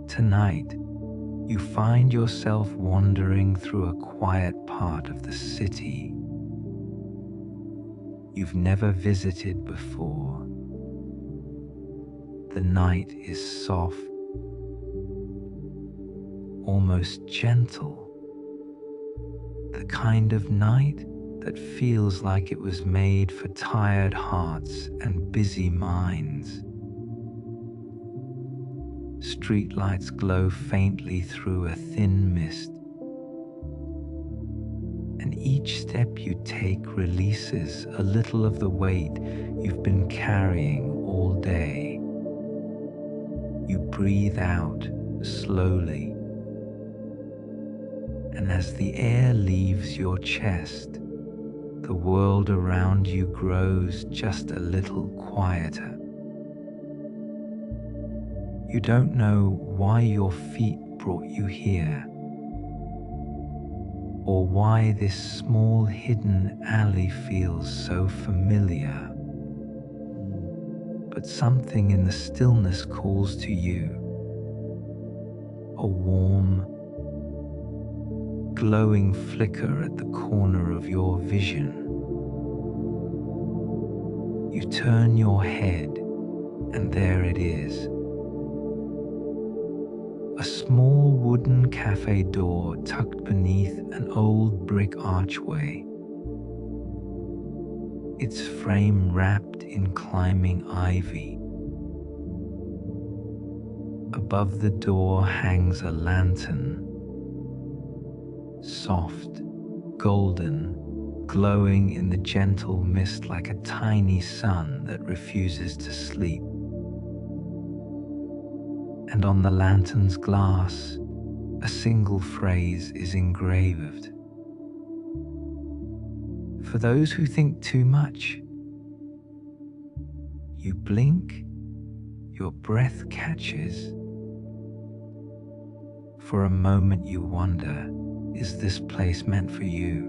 Tonight, you find yourself wandering through a quiet part of the city you've never visited before. The night is soft, almost gentle, the kind of night that feels like it was made for tired hearts and busy minds. Streetlights glow faintly through a thin mist, and each step you take releases a little of the weight you've been carrying all day. You breathe out slowly, and as the air leaves your chest, the world around you grows just a little quieter. You don't know why your feet brought you here, or why this small hidden alley feels so familiar. But something in the stillness calls to you, a warm, glowing flicker at the corner of your vision. You turn your head, and there it is. A small wooden cafe door tucked beneath an old brick archway, its frame wrapped in climbing ivy. Above the door hangs a lantern, soft, golden, glowing in the gentle mist like a tiny sun that refuses to sleep. And on the lantern's glass, a single phrase is engraved. For those who think too much, you blink, your breath catches. For a moment you wonder, is this place meant for you?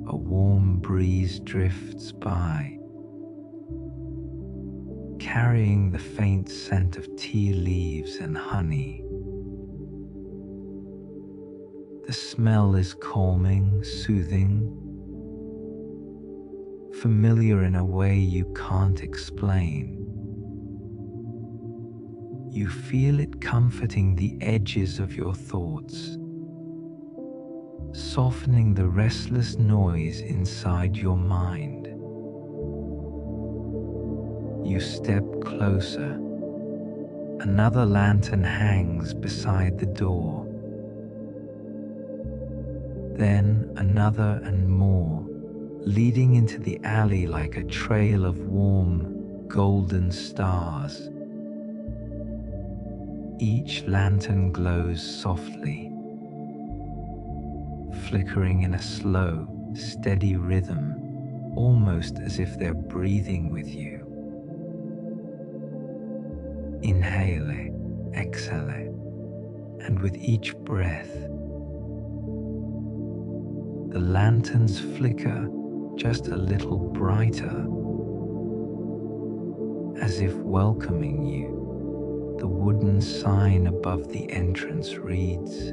A warm breeze drifts by, carrying the faint scent of tea leaves and honey. The smell is calming, soothing, familiar in a way you can't explain. You feel it comforting the edges of your thoughts, softening the restless noise inside your mind. You step closer. Another lantern hangs beside the door. Then another and more, leading into the alley like a trail of warm, golden stars. Each lantern glows softly, flickering in a slow, steady rhythm, almost as if they're breathing with you. Inhale, exhale, and with each breath, the lanterns flicker just a little brighter, as if welcoming you. The wooden sign above the entrance reads,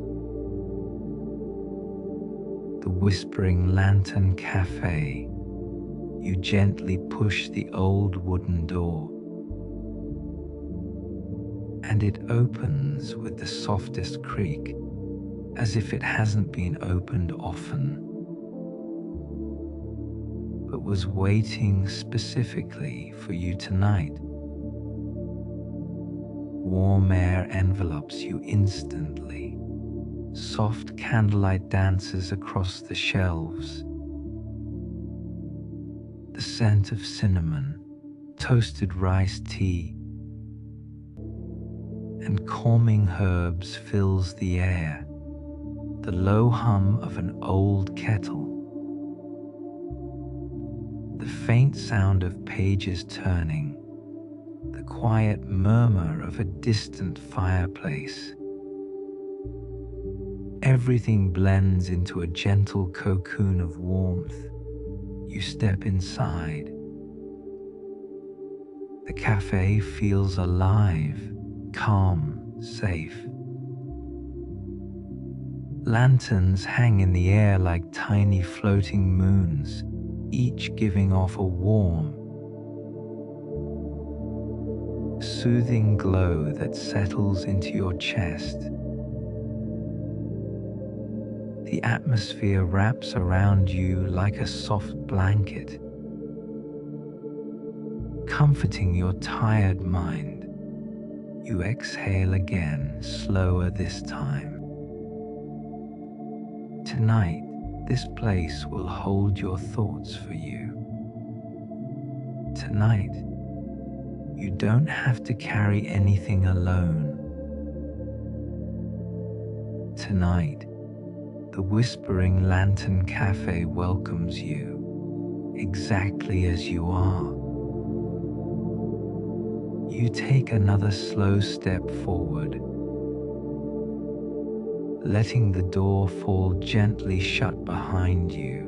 "The Whispering Lantern Café." You gently push the old wooden door, and it opens with the softest creak, as if it hasn't been opened often, but was waiting specifically for you tonight. Warm air envelops you instantly. Soft candlelight dances across the shelves. The scent of cinnamon, toasted rice tea, and calming herbs fills the air. The low hum of an old kettle. The faint sound of pages turning. The quiet murmur of a distant fireplace. Everything blends into a gentle cocoon of warmth. You step inside. The cafe feels alive, calm, safe. Lanterns hang in the air like tiny floating moons, each giving off a warm, soothing glow that settles into your chest. The atmosphere wraps around you like a soft blanket, comforting your tired mind. You exhale again, slower this time. Tonight, this place will hold your thoughts for you. Tonight, you don't have to carry anything alone. Tonight, the Whispering Lantern Café welcomes you exactly as you are. You take another slow step forward, letting the door fall gently shut behind you.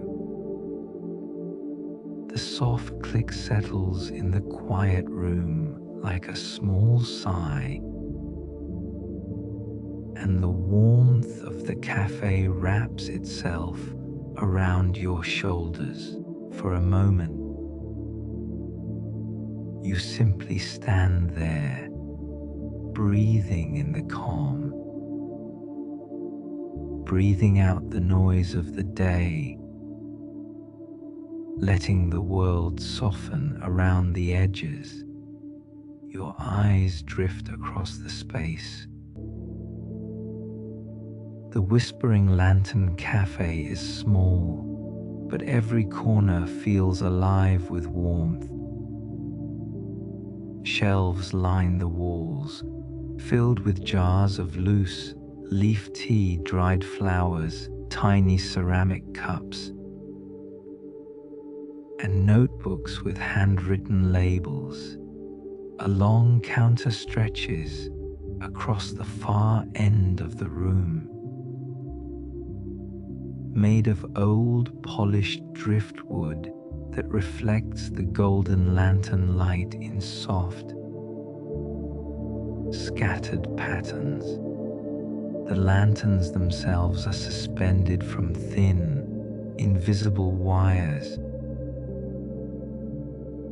The soft click settles in the quiet room like a small sigh, and the warmth of the cafe wraps itself around your shoulders. For a moment, you simply stand there, breathing in the calm, breathing out the noise of the day, letting the world soften around the edges. Your eyes drift across the space. The Whispering Lantern Café is small, but every corner feels alive with warmth. Shelves line the walls, filled with jars of loose leaf tea, dried flowers, tiny ceramic cups, and notebooks with handwritten labels. A long counter stretches across the far end of the room, made of old polished driftwood that reflects the golden lantern light in soft, scattered patterns. The lanterns themselves are suspended from thin, invisible wires,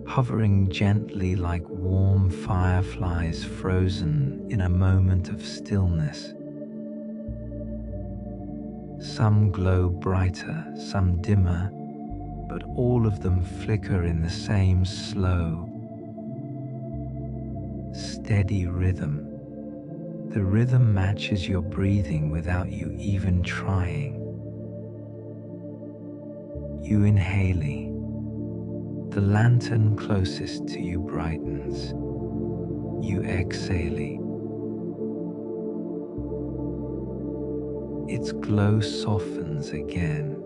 hovering gently like warm fireflies frozen in a moment of stillness. Some glow brighter, some dimmer, but all of them flicker in the same slow, steady rhythm. The rhythm matches your breathing without you even trying. You inhaling. The lantern closest to you brightens. You exhaling. Its glow softens again.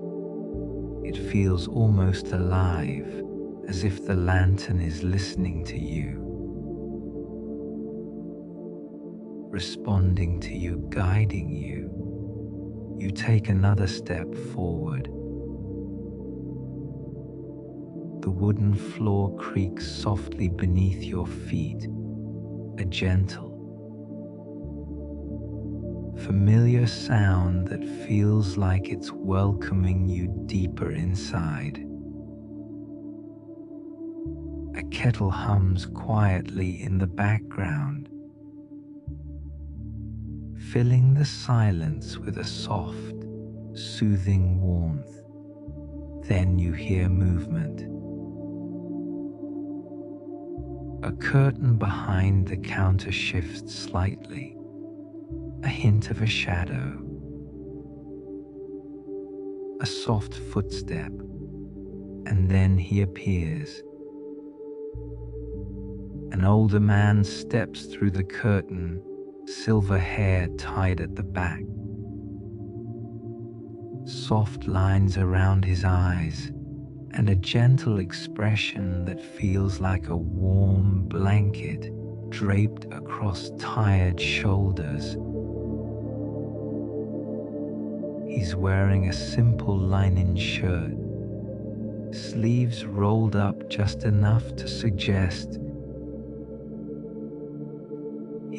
It feels almost alive, as if the lantern is listening to you, responding to you, guiding you. You take another step forward. The wooden floor creaks softly beneath your feet, a gentle, familiar sound that feels like it's welcoming you deeper inside. A kettle hums quietly in the background, filling the silence with a soft, soothing warmth. Then you hear movement. A curtain behind the counter shifts slightly, a hint of a shadow, a soft footstep, and then he appears. An older man steps through the curtain, silver hair tied at the back, soft lines around his eyes, and a gentle expression that feels like a warm blanket draped across tired shoulders. He's wearing a simple linen shirt, sleeves rolled up just enough to suggest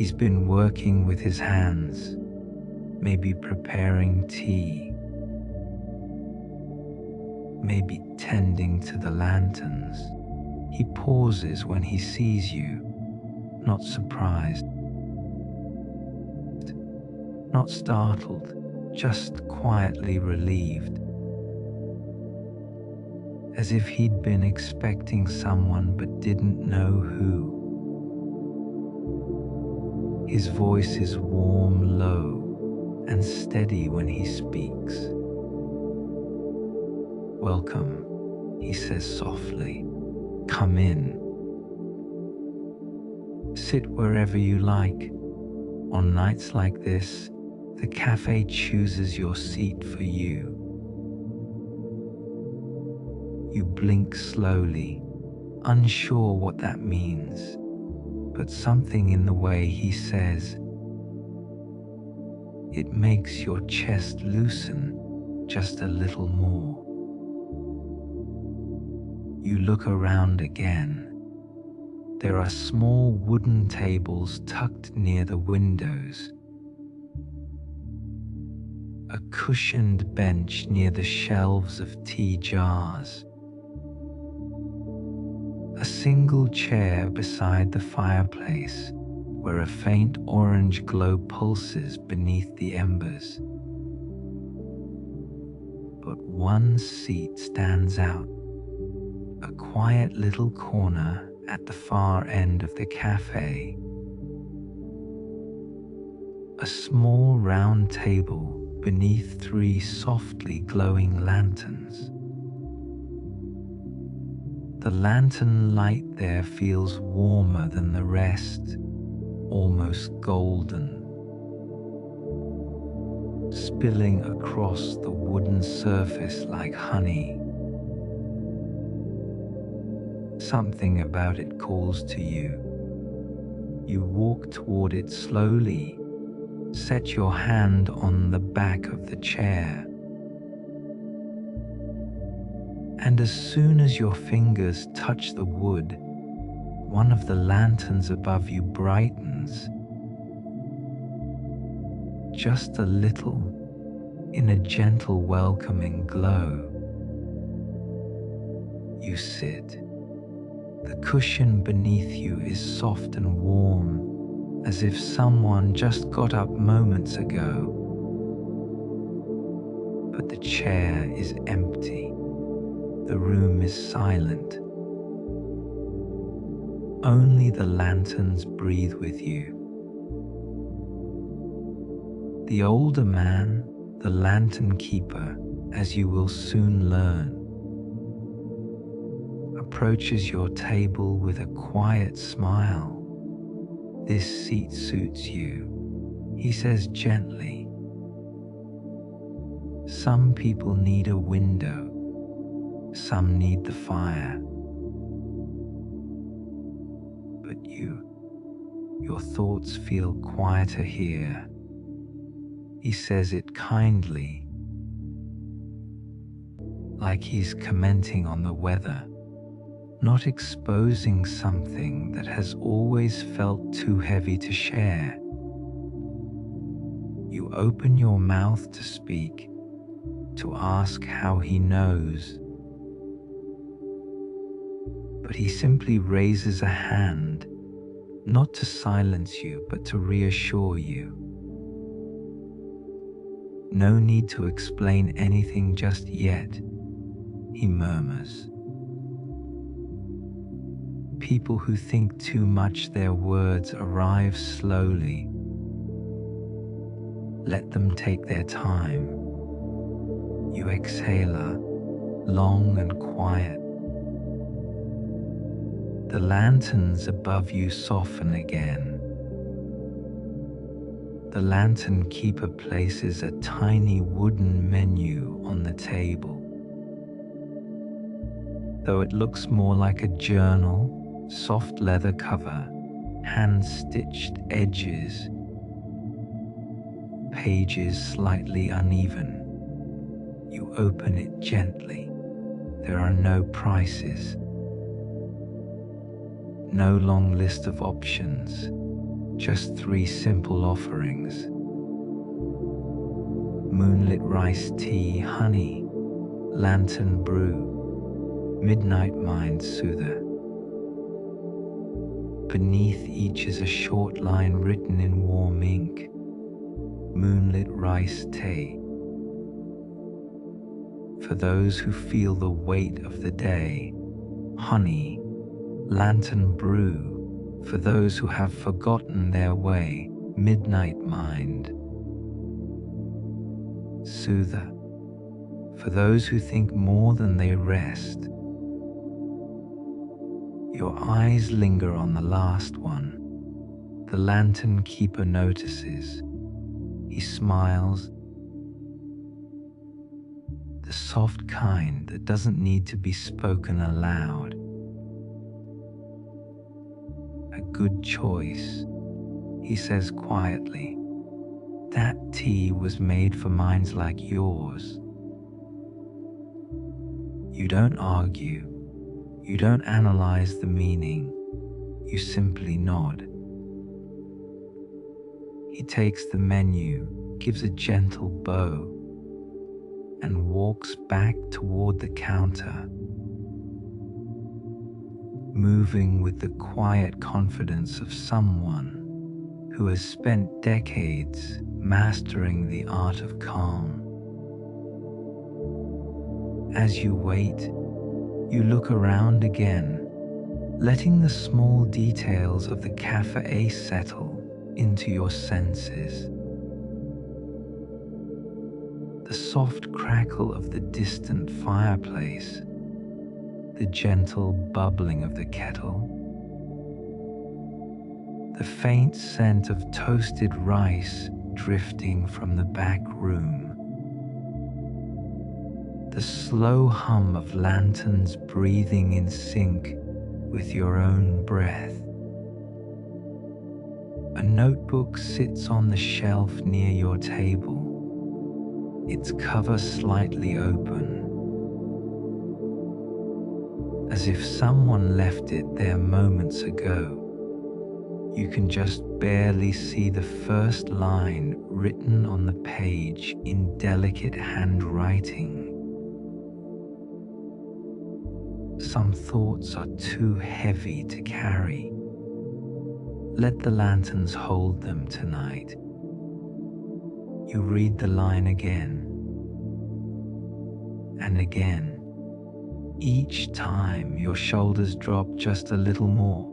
He's been working with his hands, maybe preparing tea, maybe tending to the lanterns. He pauses when he sees you, not surprised, not startled, just quietly relieved, as if he'd been expecting someone but didn't know who. His voice is warm, low, and steady when he speaks. "Welcome," he says softly. "Come in. Sit wherever you like. On nights like this, the cafe chooses your seat for you." You blink slowly, unsure what that means, but something in the way he says it makes your chest loosen just a little more. You look around again. There are small wooden tables tucked near the windows, a cushioned bench near the shelves of tea jars, a single chair beside the fireplace where a faint orange glow pulses beneath the embers. But one seat stands out, a quiet little corner at the far end of the cafe. A small round table beneath 3 softly glowing lanterns. The lantern light there feels warmer than the rest, almost golden, spilling across the wooden surface like honey. Something about it calls to you. You walk toward it slowly, set your hand on the back of the chair, and as soon as your fingers touch the wood, one of the lanterns above you brightens, just a little, in a gentle welcoming glow. You sit. The cushion beneath you is soft and warm, as if someone just got up moments ago. But the chair is empty. The room is silent. Only the lanterns breathe with you. The older man, the lantern keeper, as you will soon learn, approaches your table with a quiet smile. "This seat suits you," he says gently. "Some people need a window, some need the fire. But your thoughts feel quieter here." He says it kindly, like he's commenting on the weather, not exposing something that has always felt too heavy to share. You open your mouth to speak, to ask how he knows, but he simply raises a hand, not to silence you, but to reassure you. "No need to explain anything just yet," he murmurs. "People who think too much, their words arrive slowly. Let them take their time." You exhale, long and quiet. The lanterns above you soften again. The lantern keeper places a tiny wooden menu on the table. Though it looks more like a journal, soft leather cover, hand-stitched edges, pages slightly uneven. You open it gently. There are no prices, no long list of options, Just 3 simple offerings: moonlit rice tea, honey, lantern brew, midnight mind soother. Beneath each is a short line written in warm ink: moonlit rice tea. For those who feel the weight of the day, honey, lantern brew. For those who have forgotten their way, midnight mind soother. For those who think more than they rest. Your eyes linger on the last one. The lantern keeper notices. He smiles, the soft kind that doesn't need to be spoken aloud. A good choice, he says quietly. That tea was made for minds like yours. You don't argue. You don't analyze the meaning. You simply nod. He takes the menu, gives a gentle bow, and walks back toward the counter, moving with the quiet confidence of someone who has spent decades mastering the art of calm. As you wait, you look around again, letting the small details of the cafe settle into your senses. The soft crackle of the distant fireplace, the gentle bubbling of the kettle, the faint scent of toasted rice drifting from the back room, the slow hum of lanterns breathing in sync with your own breath. A notebook sits on the shelf near your table, its cover slightly open, as if someone left it there moments ago. You can just barely see the first line written on the page in delicate handwriting. Some thoughts are too heavy to carry. Let the lanterns hold them tonight. You read the line again and again. Each time your shoulders drop just a little more.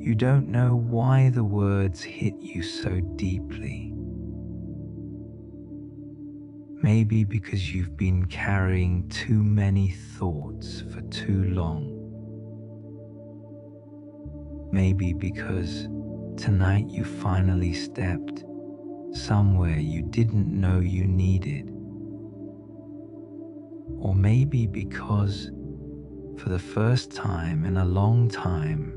You don't know why the words hit you so deeply. Maybe because you've been carrying too many thoughts for too long. Maybe because tonight you finally stepped somewhere you didn't know you needed. Or maybe because, for the first time in a long time,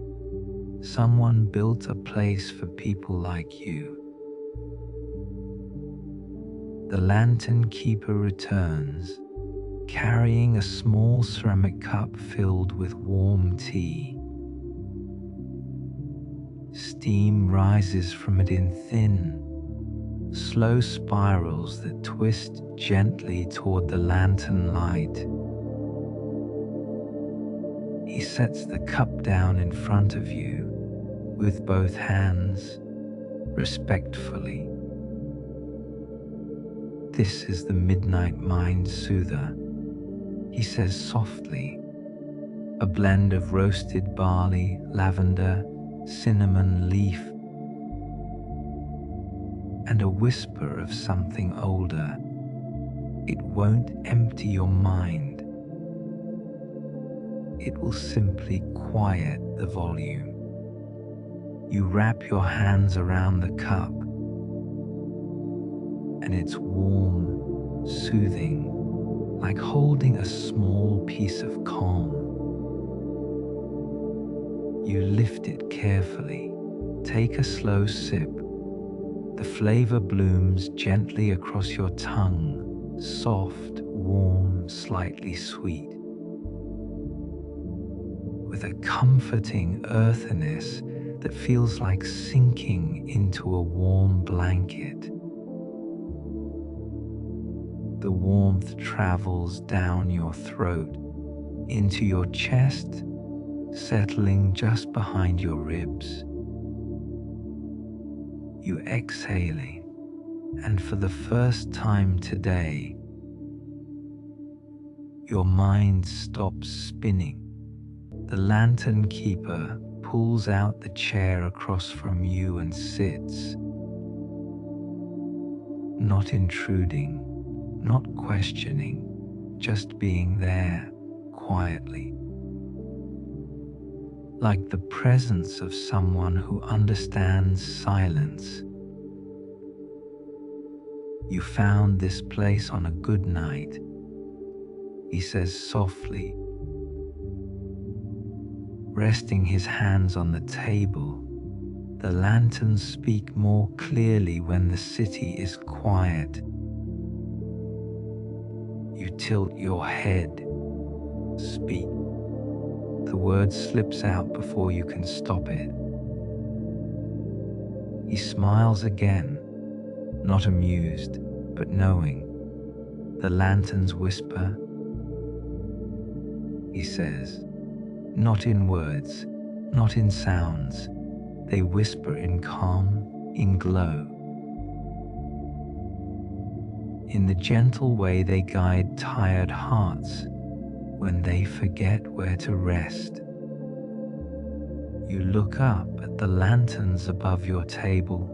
someone built a place for people like you. The lantern keeper returns, carrying a small ceramic cup filled with warm tea. Steam rises from it in thin, slow spirals that twist gently toward the lantern light. He sets the cup down in front of you with both hands, respectfully. This is the midnight mind soother, he says softly, a blend of roasted barley, lavender, cinnamon leaf, and a whisper of something older. It won't empty your mind. It will simply quiet the volume. You wrap your hands around the cup, and it's warm, soothing, like holding a small piece of calm. You lift it carefully, take a slow sip. The flavor blooms gently across your tongue, soft, warm, slightly sweet. with a comforting earthiness that feels like sinking into a warm blanket. The warmth travels down your throat, into your chest, settling just behind your ribs. You exhaling, and for the first time today, your mind stops spinning. The lantern keeper pulls out the chair across from you and sits, not intruding, not questioning, just being there quietly, like the presence of someone who understands silence. You found this place on a good night, he says softly, resting his hands on the table. The lanterns speak more clearly when the city is quiet. You tilt your head, speak. The word slips out before you can stop it. He smiles again, not amused, but knowing. The lanterns whisper, he says, not in words, not in sounds. They whisper in calm, in glow. In the gentle way they guide tired hearts when they forget where to rest. You look up at the lanterns above your table.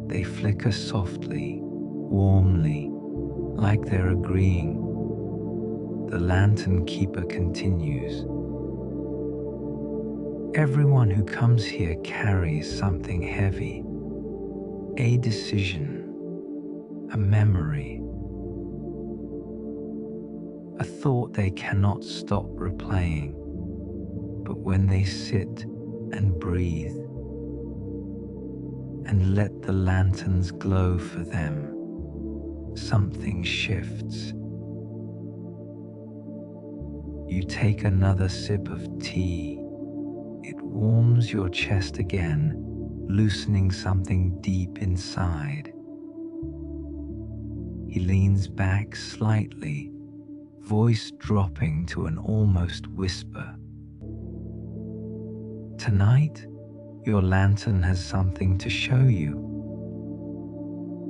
They flicker softly, warmly, like they're agreeing. The lantern keeper continues. Everyone who comes here carries something heavy, a decision, a memory, a thought they cannot stop replaying. But when they sit and breathe and let the lanterns glow for them, something shifts. You take another sip of tea. It warms your chest again, loosening something deep inside. He leans back slightly, voice dropping to an almost whisper. Tonight, your lantern has something to show you.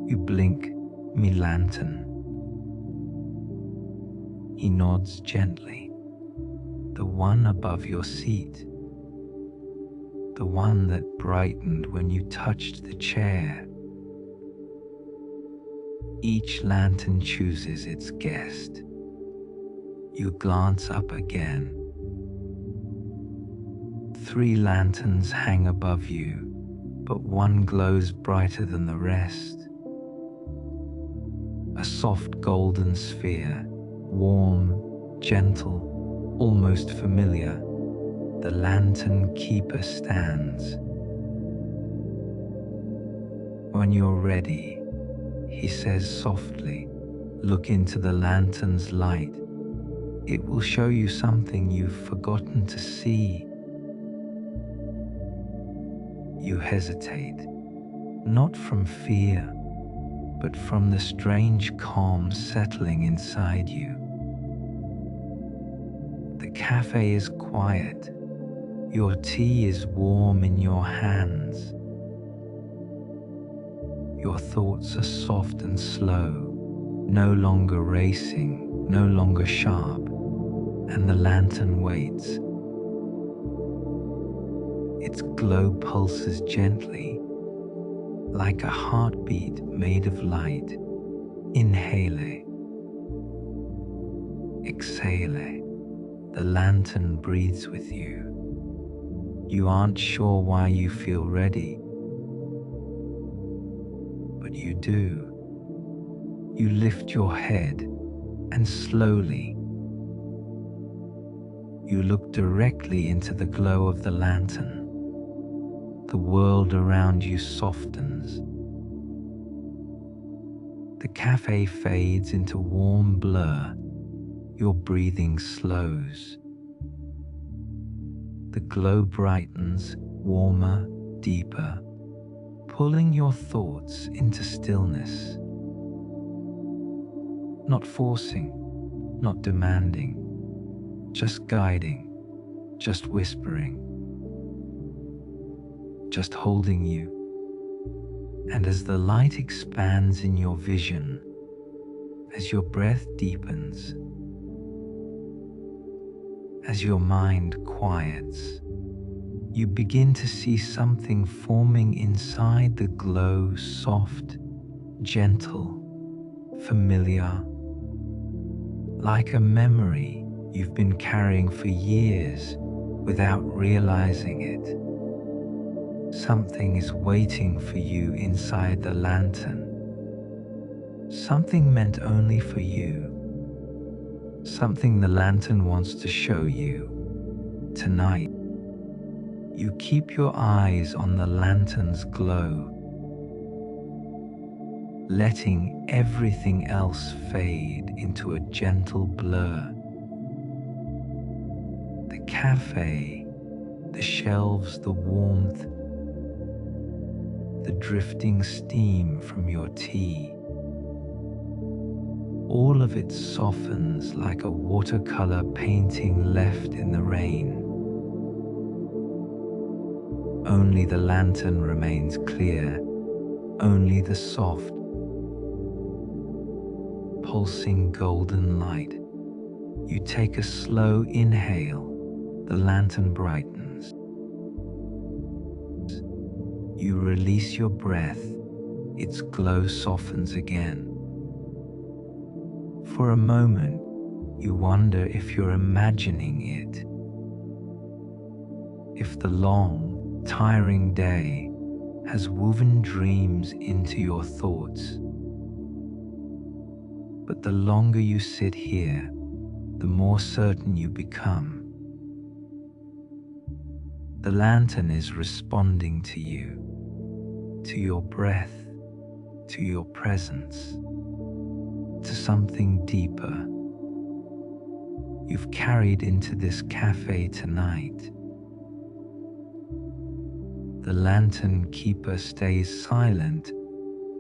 You blink, me lantern. He nods gently. The one above your seat. The one that brightened when you touched the chair. Each lantern chooses its guest. You glance up again. 3 lanterns hang above you, but one glows brighter than the rest. A soft golden sphere, warm, gentle, almost familiar. The lantern keeper stands. When you're ready, he says softly, look into the lantern's light. It will show you something you've forgotten to see. You hesitate, not from fear, but from the strange calm settling inside you. The cafe is quiet. Your tea is warm in your hands. Your thoughts are soft and slow, no longer racing, no longer sharp, and the lantern waits. Its glow pulses gently, like a heartbeat made of light. Inhale, exhale. The lantern breathes with you. You aren't sure why you feel ready, but you do. You lift your head and slowly you look directly into the glow of the lantern. The world around you softens. The cafe fades into warm blur. Your breathing slows. The glow brightens, warmer, deeper, pulling your thoughts into stillness. Not forcing, not demanding, just guiding, just whispering, just holding you. And as the light expands in your vision, as your breath deepens, as your mind quiets, you begin to see something forming inside the glow, soft, gentle, familiar, like a memory you've been carrying for years without realizing it. Something is waiting for you inside the lantern. Something meant only for you. Something the lantern wants to show you tonight. You keep your eyes on the lantern's glow, letting everything else fade into a gentle blur. The cafe, the shelves, the warmth, the drifting steam from your tea. All of it softens like a watercolor painting left in the rain. Only the lantern remains clear, only the soft, pulsing golden light. You take a slow inhale, the lantern brightens. You release your breath, its glow softens again. For a moment, you wonder if you're imagining it. If the long, tiring day has woven dreams into your thoughts. But the longer you sit here, the more certain you become. The lantern is responding to you, to your breath, to your presence, to something deeper you've carried into this cafe tonight. The lantern keeper stays silent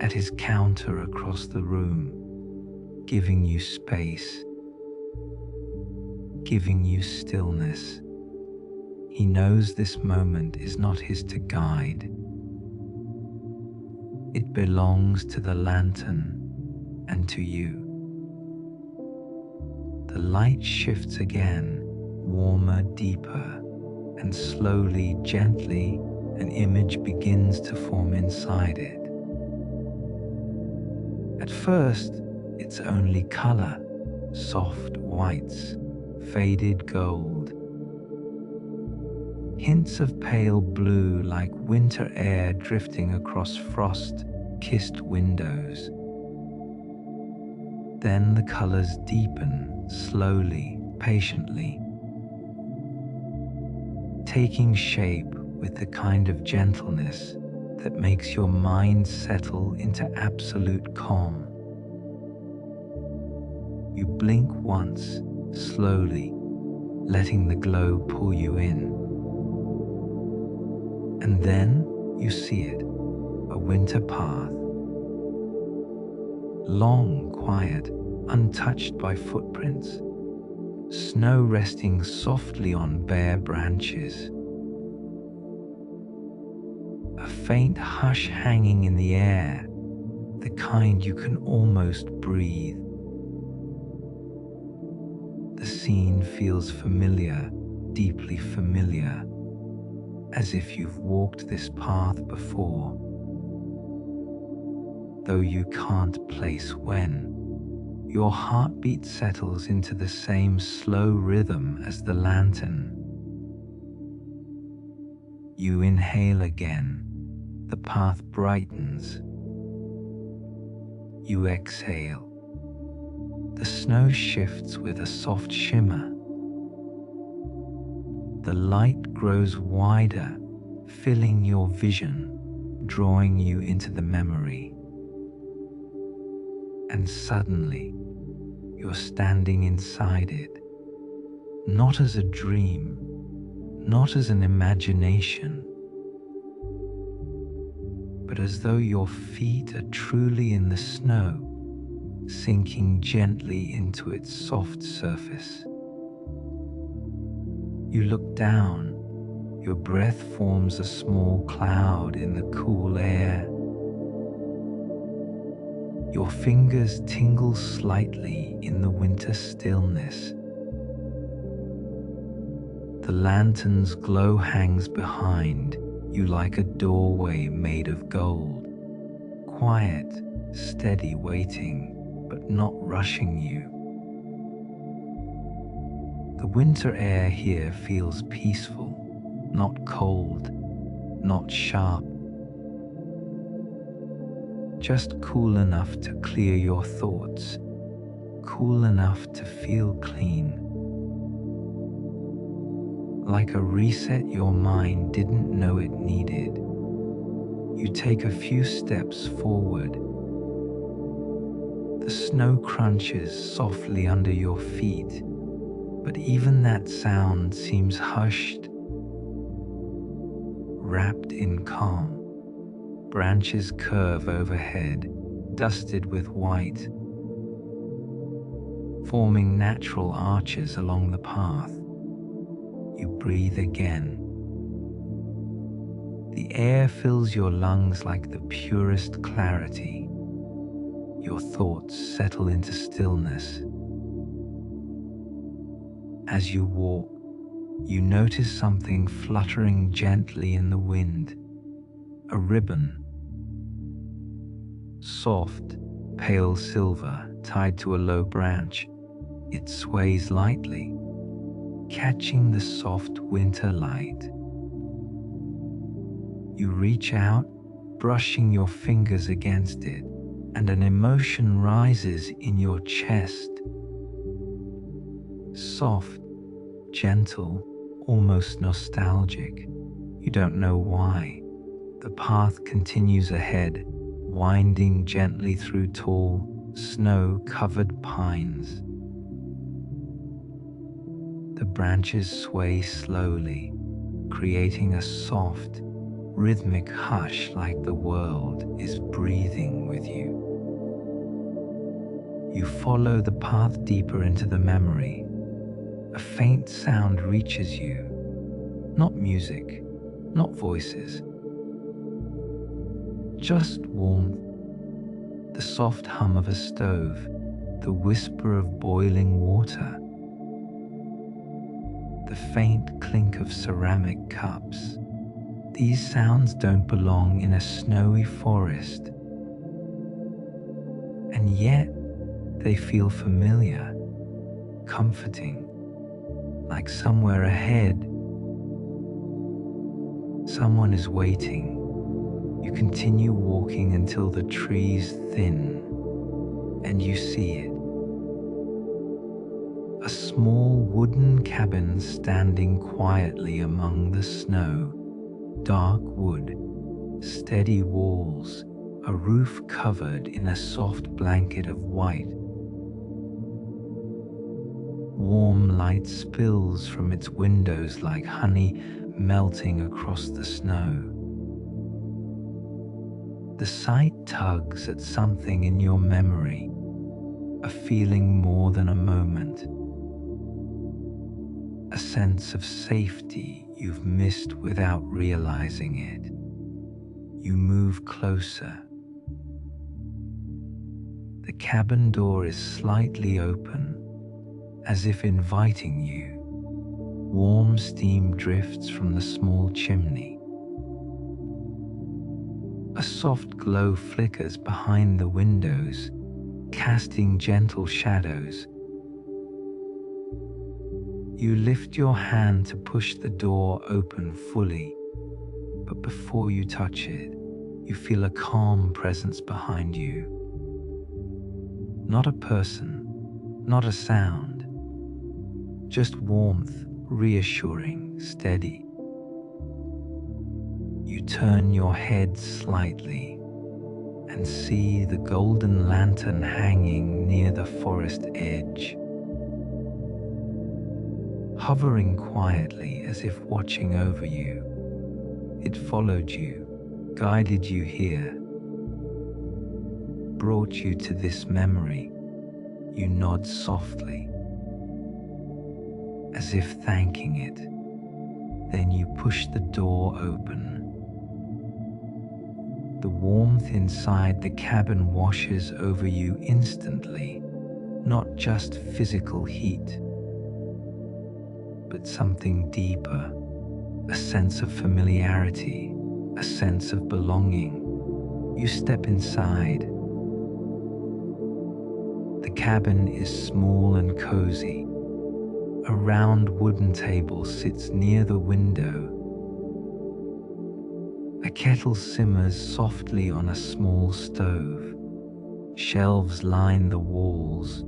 at his counter across the room, giving you space, giving you stillness. He knows this moment is not his to guide. It belongs to the lantern and to you. The light shifts again, warmer, deeper, and slowly, gently, an image begins to form inside it. At first, it's only color, soft whites, faded gold, hints of pale blue like winter air drifting across frost-kissed windows. Then the colors deepen slowly, patiently, taking shape with the kind of gentleness that makes your mind settle into absolute calm. You blink once, slowly, letting the glow pull you in. And then you see it, a winter path. Long, quiet, untouched by footprints, snow resting softly on bare branches. A faint hush hanging in the air, the kind you can almost breathe. The scene feels familiar, deeply familiar, as if you've walked this path before. Though you can't place when, your heartbeat settles into the same slow rhythm as the lantern. You inhale again, the path brightens. You exhale. The snow shifts with a soft shimmer. The light grows wider, filling your vision, drawing you into the memory. And suddenly, you're standing inside it, not as a dream, not as an imagination, but as though your feet are truly in the snow, sinking gently into its soft surface. You look down, your breath forms a small cloud in the cool air. Your fingers tingle slightly in the winter stillness. The lantern's glow hangs behind you like a doorway made of gold, quiet, steady, waiting, but not rushing you. The winter air here feels peaceful, not cold, not sharp, just cool enough to clear your thoughts, cool enough to feel clean. Like a reset your mind didn't know it needed. You take a few steps forward. The snow crunches softly under your feet, but even that sound seems hushed, wrapped in calm. Branches curve overhead, dusted with white, forming natural arches along the path. You breathe again. The air fills your lungs like the purest clarity. Your thoughts settle into stillness. As you walk, you notice something fluttering gently in the wind. A ribbon, soft, pale silver, tied to a low branch. It sways lightly, catching the soft winter light. You reach out, brushing your fingers against it, and an emotion rises in your chest. Soft, gentle, almost nostalgic. You don't know why. The path continues ahead, winding gently through tall, snow-covered pines. The branches sway slowly, creating a soft, rhythmic hush like the world is breathing with you. You follow the path deeper into the memory. A faint sound reaches you. Not music, not voices. Just warmth, the soft hum of a stove, the whisper of boiling water, the faint clink of ceramic cups. These sounds don't belong in a snowy forest, and yet they feel familiar, comforting, like somewhere ahead. Someone is waiting. You continue walking until the trees thin, and you see it. A small wooden cabin standing quietly among the snow. Dark wood, steady walls, a roof covered in a soft blanket of white. Warm light spills from its windows like honey melting across the snow. The sight tugs at something in your memory, a feeling more than a moment, a sense of safety you've missed without realizing it. You move closer. The cabin door is slightly open, as if inviting you. Warm steam drifts from the small chimney. A soft glow flickers behind the windows, casting gentle shadows. You lift your hand to push the door open fully, but before you touch it, you feel a calm presence behind you. Not a person, not a sound, just warmth, reassuring, steady. You turn your head slightly and see the golden lantern hanging near the forest edge. hovering quietly as if watching over you. It followed you, guided you here, brought you to this memory. You nod softly, as if thanking it. Then you push the door open. The warmth inside the cabin washes over you instantly, not just physical heat, but something deeper, a sense of familiarity, a sense of belonging. You step inside. The cabin is small and cozy. A round wooden table sits near the window. A kettle simmers softly on a small stove. Shelves line the walls,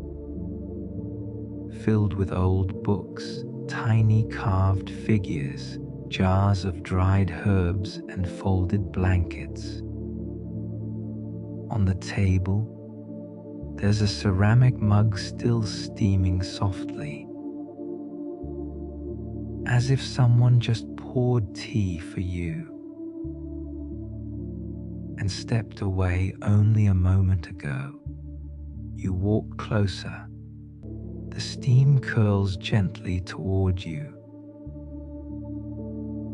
filled with old books, tiny carved figures, jars of dried herbs and folded blankets. On the table, there's a ceramic mug still steaming softly, as if someone just poured tea for you and stepped away only a moment ago. You walk closer. The steam curls gently toward you,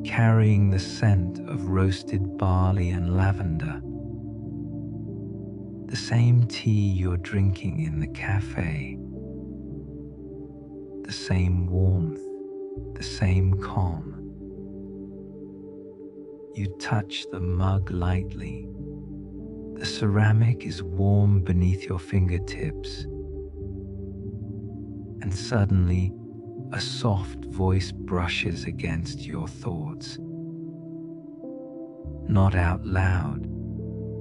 carrying the scent of roasted barley and lavender. The same tea you're drinking in the cafe. The same warmth, the same calm. You touch the mug lightly. The ceramic is warm beneath your fingertips. And suddenly, a soft voice brushes against your thoughts. Not out loud,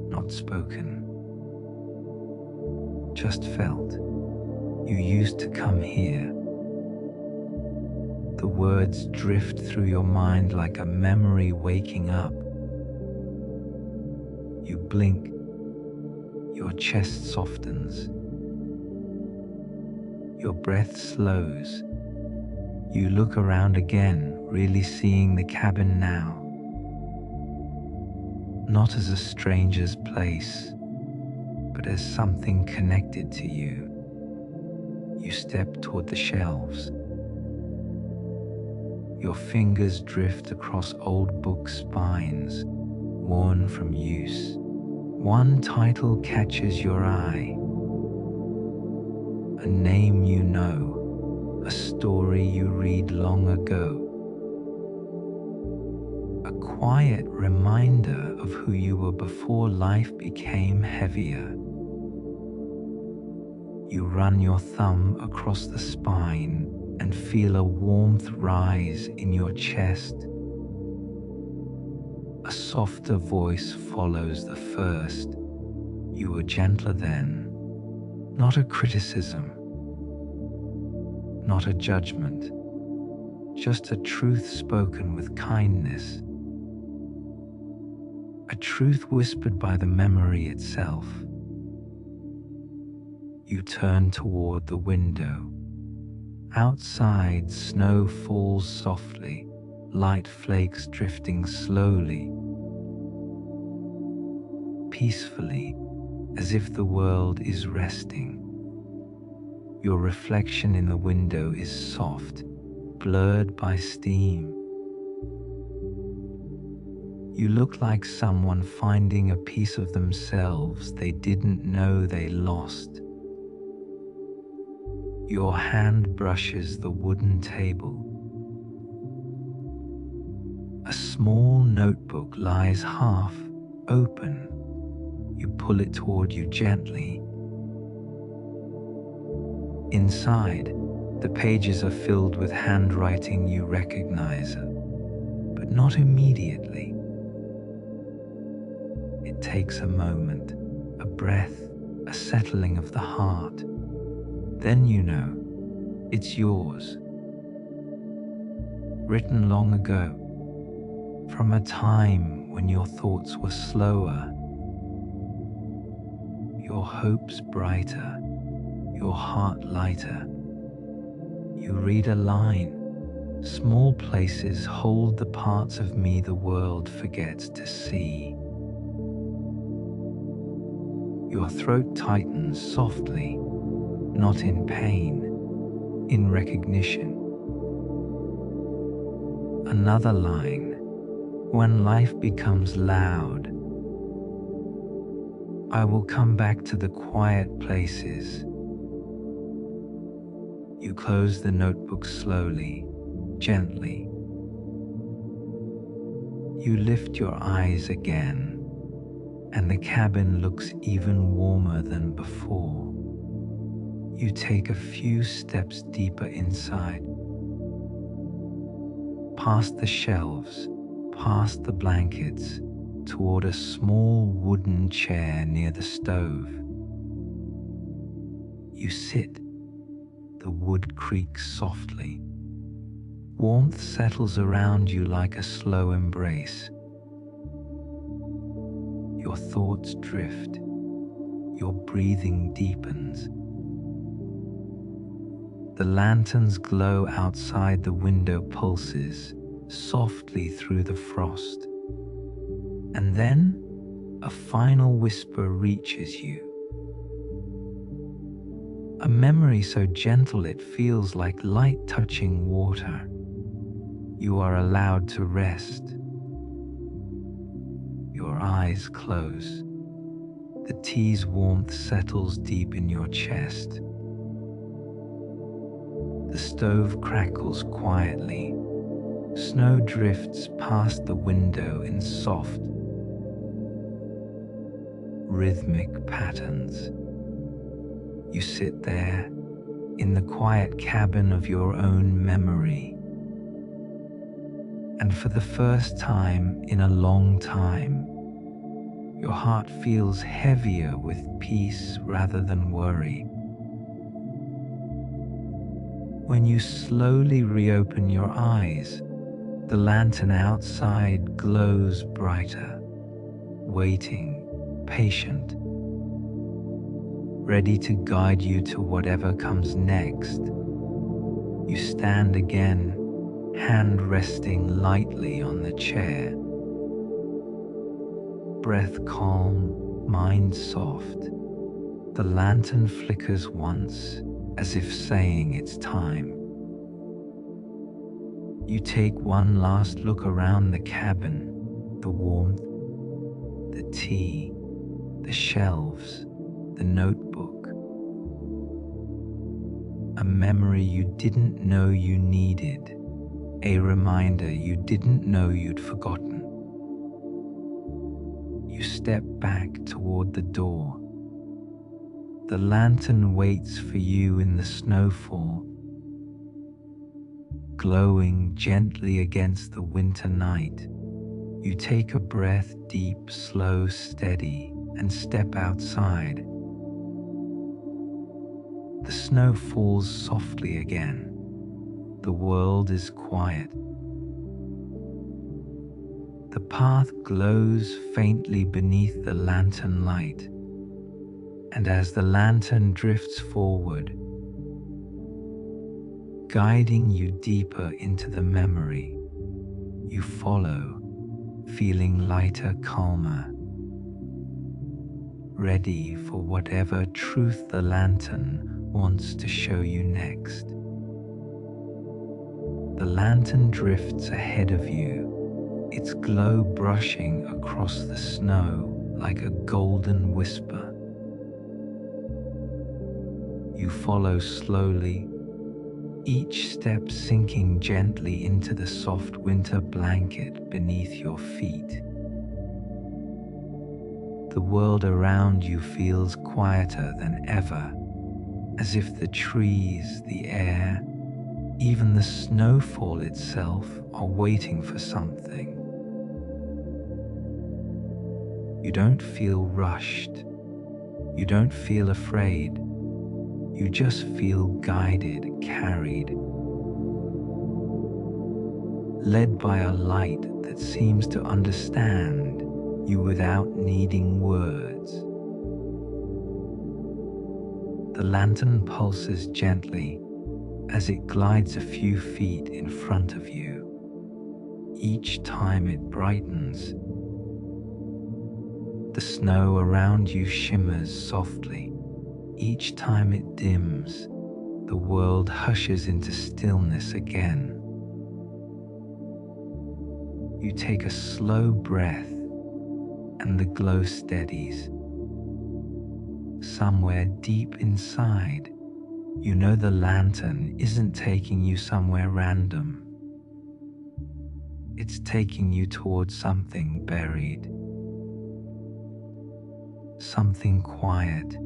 not spoken, just felt. You used to come here. The words drift through your mind like a memory waking up. You blink, your chest softens. Your breath slows. You look around again, really seeing the cabin now. Not as a stranger's place, but as something connected to you. You step toward the shelves. Your fingers drift across old book spines, worn from use. One title catches your eye. A name you know, a story you read long ago. A quiet reminder of who you were before life became heavier. You run your thumb across the spine and feel a warmth rise in your chest. A softer voice follows the first. You were gentler then. Not a criticism, not a judgment, just a truth spoken with kindness. A truth whispered by the memory itself. You turn toward the window. Outside, snow falls softly, light flakes drifting slowly, peacefully, as if the world is resting. Your reflection in the window is soft, blurred by steam. You look like someone finding a piece of themselves they didn't know they lost. Your hand brushes the wooden table. A small notebook lies half open. You pull it toward you gently. Inside, the pages are filled with handwriting you recognize, but not immediately. It takes a moment, a breath, a settling of the heart. Then you know, it's yours. Written long ago, from a time when your thoughts were slower, your hopes brighter, your heart lighter. You read a line, Small places hold the parts of me the world forgets to see. Your throat tightens softly, not in pain, in recognition. Another line: when life becomes loud, I will come back to the quiet places. You close the notebook slowly, gently. You lift your eyes again, and the cabin looks even warmer than before. You take a few steps deeper inside, past the shelves, past the blankets, toward a small wooden chair near the stove. You sit. The wood creaks softly. Warmth settles around you like a slow embrace. Your thoughts drift. Your breathing deepens. The lantern's glow outside the window pulses softly through the frost. And then a final whisper reaches you. A memory so gentle it feels like light touching water. You are allowed to rest. Your eyes close. The tea's warmth settles deep in your chest. The stove crackles quietly. Snow drifts past the window in soft, rhythmic patterns. You sit there in the quiet cabin of your own memory. And for the first time in a long time, your heart feels heavier with peace rather than worry. When you slowly reopen your eyes, the lantern outside glows brighter, waiting, patient, ready to guide you to whatever comes next. You stand again, hand resting lightly on the chair. Breath calm, mind soft. The lantern flickers once, as if saying it's time. You take one last look around the cabin, the warmth, the tea, the shelves, the notebook. A memory you didn't know you needed, a reminder you didn't know you'd forgotten. You step back toward the door. The lantern waits for you in the snowfall, glowing gently against the winter night. You take a breath deep, slow, steady, and step outside. The snow falls softly again. The world is quiet. The path glows faintly beneath the lantern light, and as the lantern drifts forward, guiding you deeper into the memory, you follow, feeling lighter, calmer, ready for whatever truth the lantern wants to show you next. The lantern drifts ahead of you, its glow brushing across the snow like a golden whisper. You follow slowly, each step sinking gently into the soft winter blanket beneath your feet. The world around you feels quieter than ever, as if the trees, the air, even the snowfall itself are waiting for something. You don't feel rushed. You don't feel afraid. You just feel guided, carried, led by a light that seems to understand you without needing words. The lantern pulses gently, as it glides a few feet in front of you. Each time it brightens, the snow around you shimmers softly. Each time it dims, the world hushes into stillness again. You take a slow breath and the glow steadies. Somewhere deep inside, you know the lantern isn't taking you somewhere random. It's taking you towards something buried, something quiet,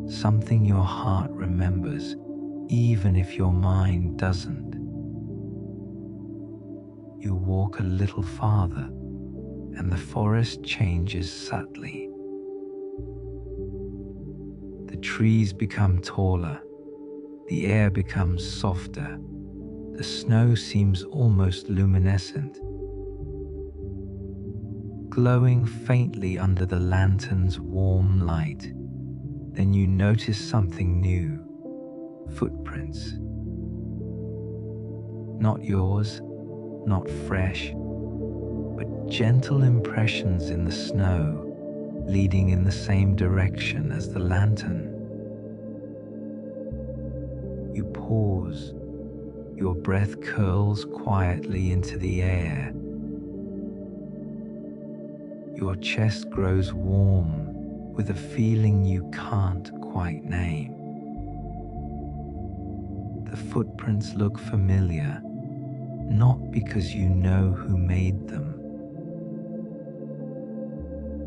something your heart remembers, even if your mind doesn't. You walk a little farther, and the forest changes subtly. The trees become taller, the air becomes softer, the snow seems almost luminescent, glowing faintly under the lantern's warm light. Then you notice something new. Footprints. Not yours, not fresh, but gentle impressions in the snow, leading in the same direction as the lantern. You pause, your breath curls quietly into the air. Your chest grows warm with a feeling you can't quite name. The footprints look familiar, not because you know who made them,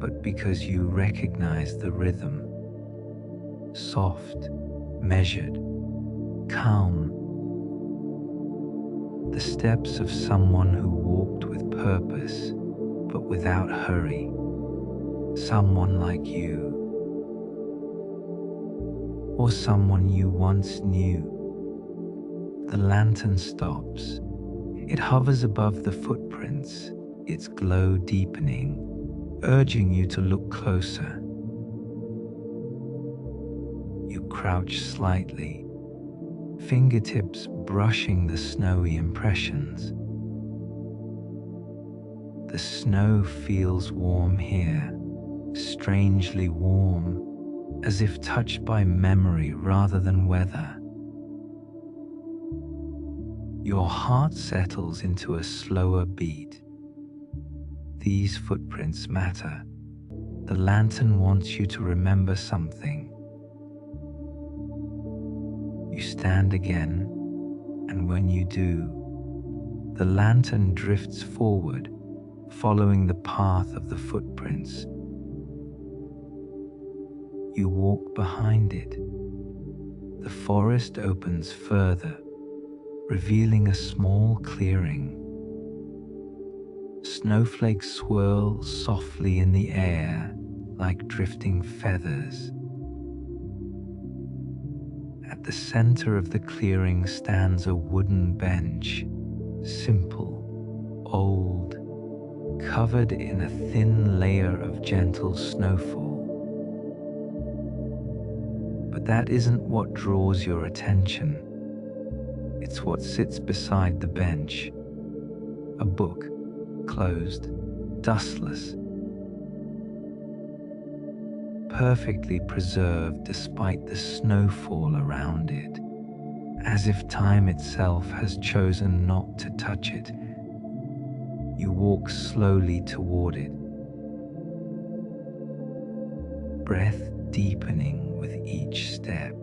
but because you recognize the rhythm. Soft, measured, calm. The steps of someone who walked with purpose, but without hurry. Someone like you, or someone you once knew. The lantern stops. It hovers above the footprints, its glow deepening, urging you to look closer. You crouch slightly, fingertips brushing the snowy impressions. The snow feels warm here, strangely warm, as if touched by memory rather than weather. Your heart settles into a slower beat. These footprints matter. The lantern wants you to remember something. You stand again, and when you do, the lantern drifts forward, following the path of the footprints. You walk behind it. The forest opens further, revealing a small clearing. Snowflakes swirl softly in the air like drifting feathers. At the center of the clearing stands a wooden bench, simple, old, covered in a thin layer of gentle snowfall. But that isn't what draws your attention. It's what sits beside the bench. A book, closed, dustless, perfectly preserved despite the snowfall around it, as if time itself has chosen not to touch it. You walk slowly toward it, breath deepening with each step.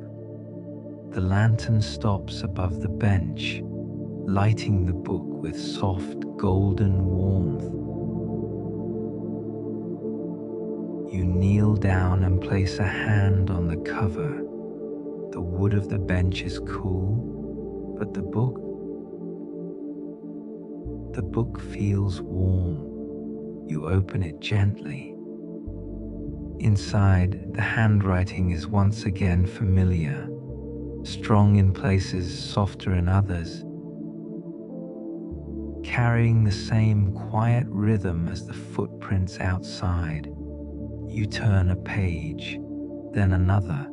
The lantern stops above the bench, lighting the book with soft golden warmth. You kneel down and place a hand on the cover. The wood of the bench is cool, but the book feels warm. You open it gently. Inside, the handwriting is once again familiar, strong in places, softer in others, carrying the same quiet rhythm as the footprints outside. You turn a page, then another,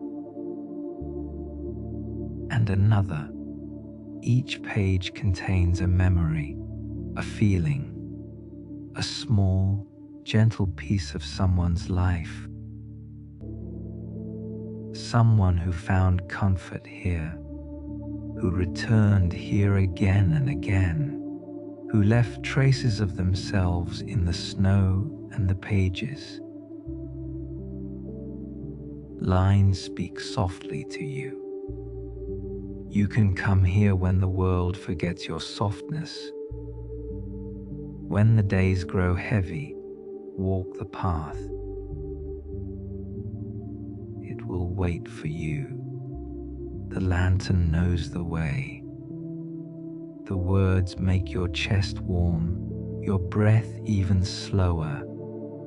and another. Each page contains a memory, a feeling, a small, gentle piece of someone's life. Someone who found comfort here, who returned here again and again, who left traces of themselves in the snow and the pages. Lines speak softly to you. You can come here when the world forgets your softness. When the days grow heavy, walk the path. It will wait for you. The lantern knows the way. The words make your chest warm, your breath even slower,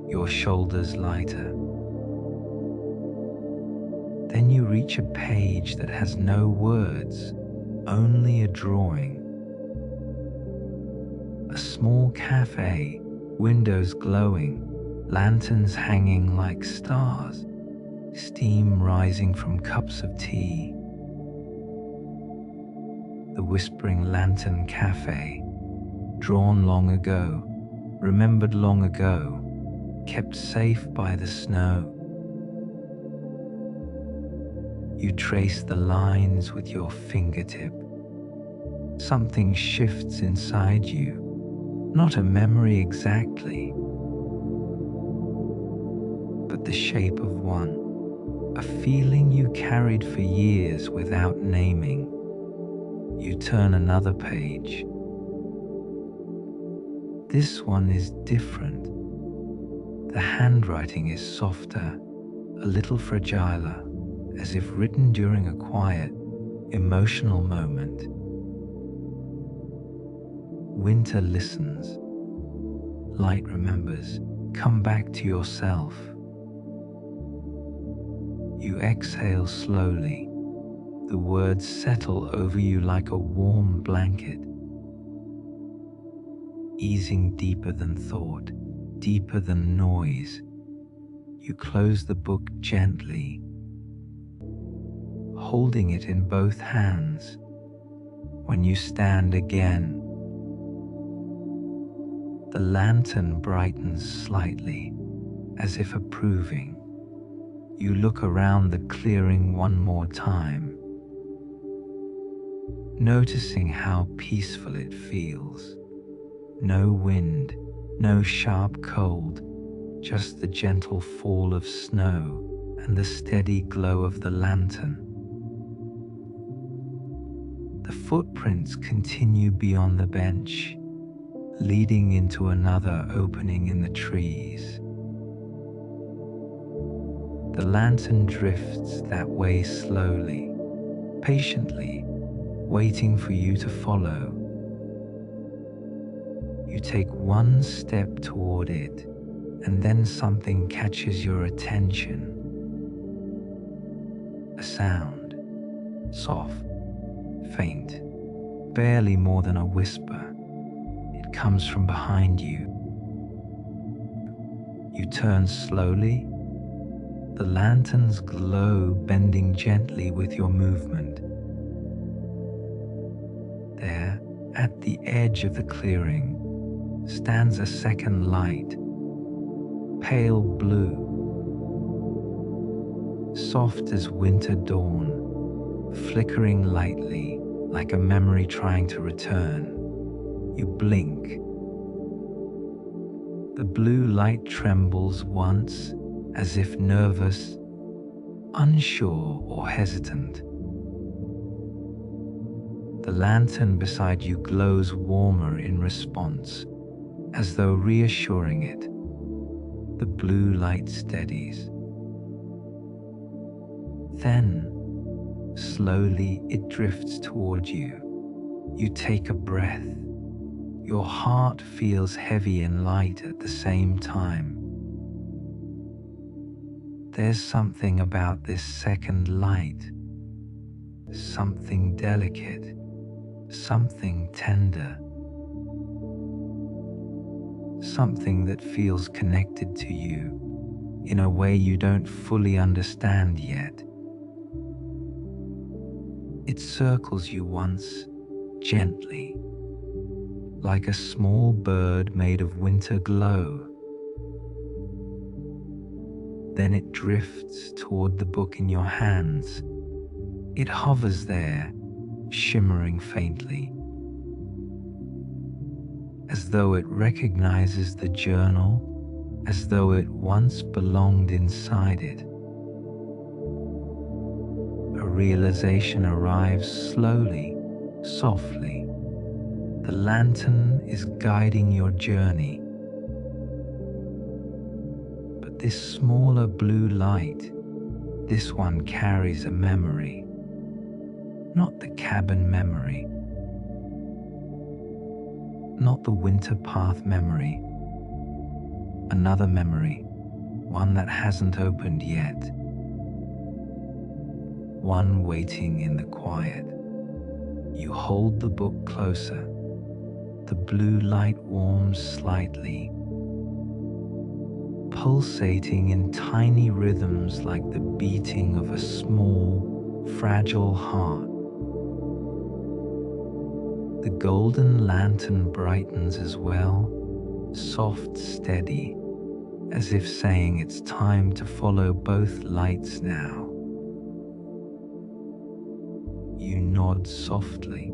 your shoulders lighter. Then you reach a page that has no words, only a drawing. A small cafe, windows glowing, lanterns hanging like stars, steam rising from cups of tea. The Whispering Lantern Café, drawn long ago, remembered long ago, kept safe by the snow. You trace the lines with your fingertip. Something shifts inside you, not a memory exactly, but the shape of one, a feeling you carried for years without naming. You turn another page. This one is different. The handwriting is softer, a little fragiler, as if written during a quiet, emotional moment. Winter listens. Light remembers. Come back to yourself. You exhale slowly. The words settle over you like a warm blanket, easing deeper than thought, deeper than noise. You close the book gently, holding it in both hands. When you stand again, the lantern brightens slightly, as if approving. You look around the clearing one more time, noticing how peaceful it feels. No wind, no sharp cold, just the gentle fall of snow and the steady glow of the lantern. The footprints continue beyond the bench, leading into another opening in the trees. The lantern drifts that way slowly, patiently, waiting for you to follow. You take one step toward it, and then something catches your attention. A sound, soft, faint, barely more than a whisper. It comes from behind you. You turn slowly, the lantern's glow bending gently with your movement. There, at the edge of the clearing, stands a second light, pale blue, soft as winter dawn, flickering lightly like a memory trying to return. You blink. The blue light trembles once, as if nervous, unsure or hesitant. The lantern beside you glows warmer in response, as though reassuring it. The blue light steadies. Then, slowly it drifts toward you. You take a breath. Your heart feels heavy and light at the same time. There's something about this second light, something delicate, something tender, something that feels connected to you in a way you don't fully understand yet. It circles you once, gently, like a small bird made of winter glow. Then it drifts toward the book in your hands. It hovers there, shimmering faintly, as though it recognizes the journal, as though it once belonged inside it. A realization arrives slowly, softly. The lantern is guiding your journey. But this smaller blue light, this one carries a memory. Not the cabin memory, not the winter path memory. Another memory, one that hasn't opened yet. One waiting in the quiet. You hold the book closer. The blue light warms slightly, pulsating in tiny rhythms like the beating of a small, fragile heart. The golden lantern brightens as well, soft, steady, as if saying it's time to follow both lights now. You nod softly.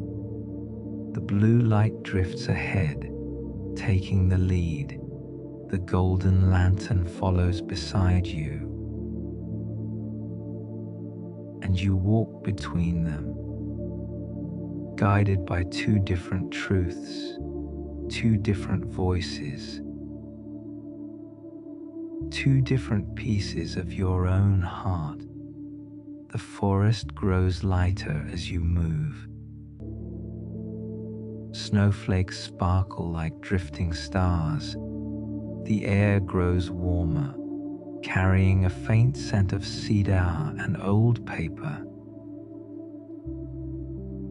The blue light drifts ahead, taking the lead. The golden lantern follows beside you, and you walk between them, guided by two different truths, two different voices, two different pieces of your own heart. The forest grows lighter as you move. Snowflakes sparkle like drifting stars. The air grows warmer, carrying a faint scent of cedar and old paper.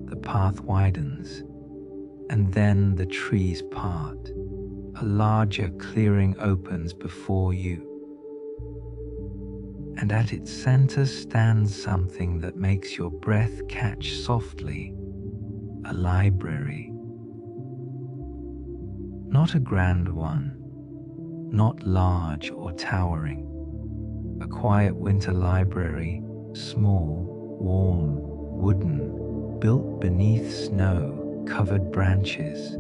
The path widens, and then the trees part. A larger clearing opens before you. And at its center stands something that makes your breath catch softly. A library. Not a grand one, not large or towering. A quiet winter library, small, warm, wooden, built beneath snow-covered branches.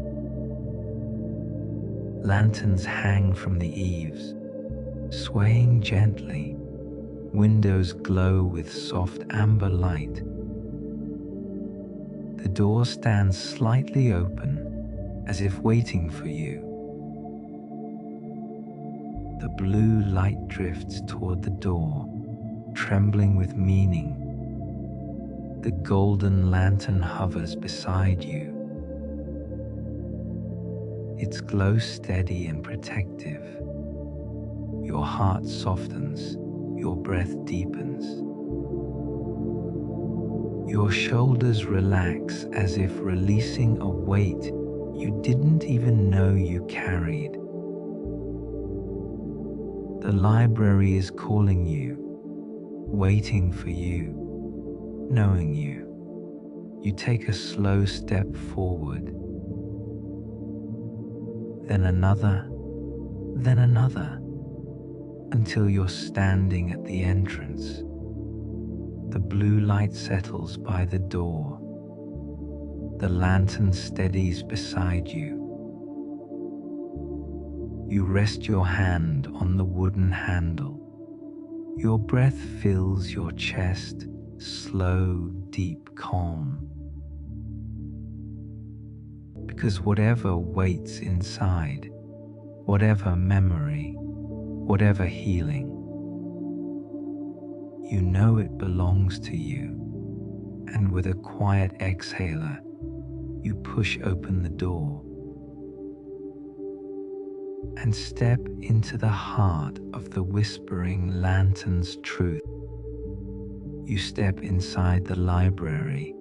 Lanterns hang from the eaves, swaying gently. Windows glow with soft amber light. The door stands slightly open, as if waiting for you. The blue light drifts toward the door, trembling with meaning. The golden lantern hovers beside you. Its glow steady and protective. Your heart softens, your breath deepens. Your shoulders relax as if releasing a weight you didn't even know you carried. The library is calling you, waiting for you, knowing you. You take a slow step forward, then another, until you're standing at the entrance. The blue light settles by the door. The lantern steadies beside you. You rest your hand on the wooden handle. Your breath fills your chest, slow, deep, calm. Because whatever waits inside, whatever memory, whatever healing, you know it belongs to you. And with a quiet exhaler, you push open the door and step into the heart of the Whispering Lantern's truth. You step inside the library,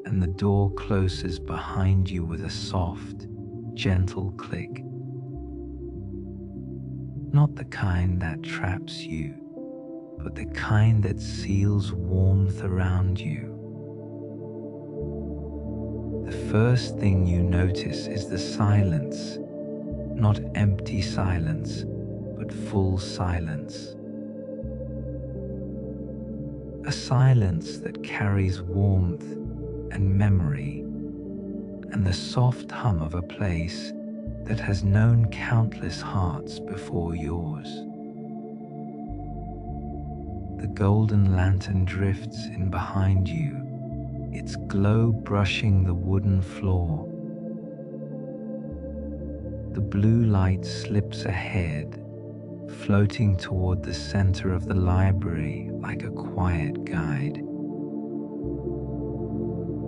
and the door closes behind you with a soft, gentle click. Not the kind that traps you, but the kind that seals warmth around you. The first thing you notice is the silence, not empty silence, but full silence. A silence that carries warmth and memory, and the soft hum of a place that has known countless hearts before yours. The golden lantern drifts in behind you, its glow brushing the wooden floor. The blue light slips ahead, floating toward the center of the library like a quiet guide.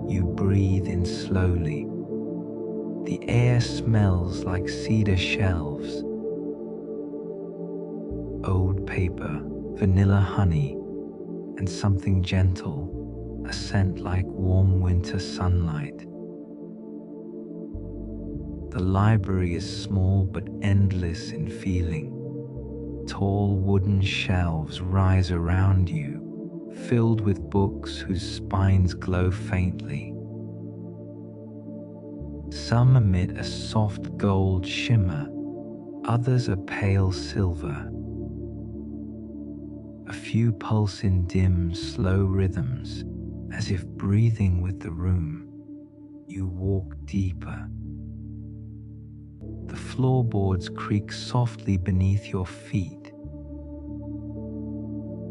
You breathe in slowly. The air smells like cedar shelves, old paper, vanilla honey, and something gentle, a scent like warm winter sunlight. The library is small but endless in feeling. Tall wooden shelves rise around you, filled with books whose spines glow faintly. Some emit a soft gold shimmer, others a pale silver. A few pulse in dim, slow rhythms, as if breathing with the room. You walk deeper. The floorboards creak softly beneath your feet,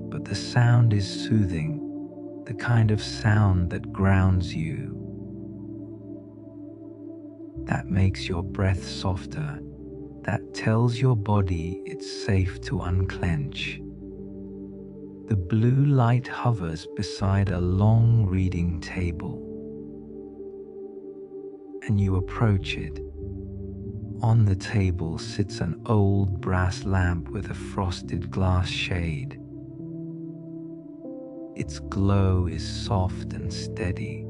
but the sound is soothing, the kind of sound that grounds you, that makes your breath softer, that tells your body it's safe to unclench. The blue light hovers beside a long reading table, and you approach it. On the table sits an old brass lamp with a frosted glass shade. Its glow is soft and steady,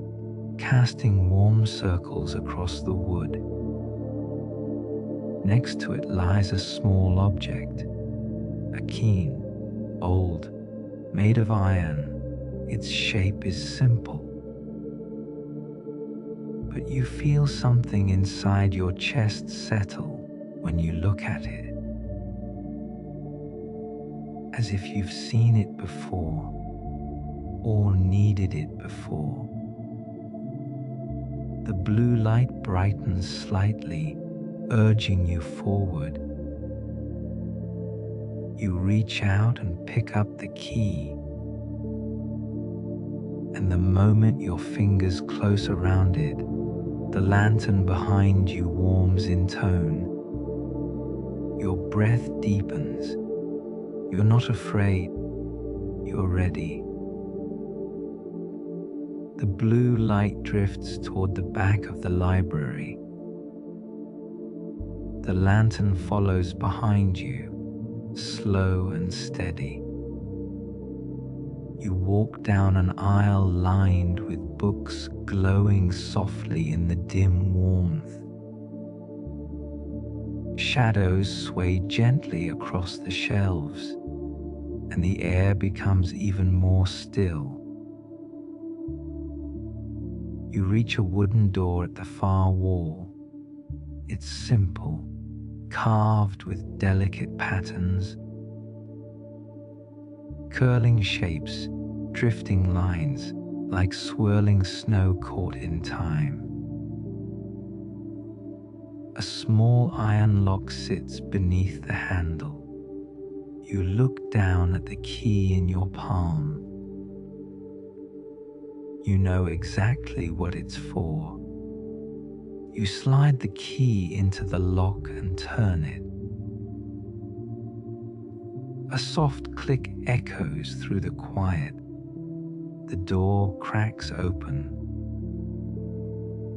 casting warm circles across the wood. Next to it lies a small object, a keen, old, made of iron. Its shape is simple, but you feel something inside your chest settle when you look at it, as if you've seen it before or needed it before. The blue light brightens slightly, urging you forward. You reach out and pick up the key, and the moment your fingers close around it, the lantern behind you warms in tone. Your breath deepens. You're not afraid. You're ready. The blue light drifts toward the back of the library. The lantern follows behind you, slow and steady. You walk down an aisle lined with books glowing softly in the dim warmth. Shadows sway gently across the shelves, and the air becomes even more still. You reach a wooden door at the far wall. It's simple, carved with delicate patterns, curling shapes, drifting lines, like swirling snow caught in time. A small iron lock sits beneath the handle. You look down at the key in your palm. You know exactly what it's for. You slide the key into the lock and turn it. A soft click echoes through the quiet. The door cracks open,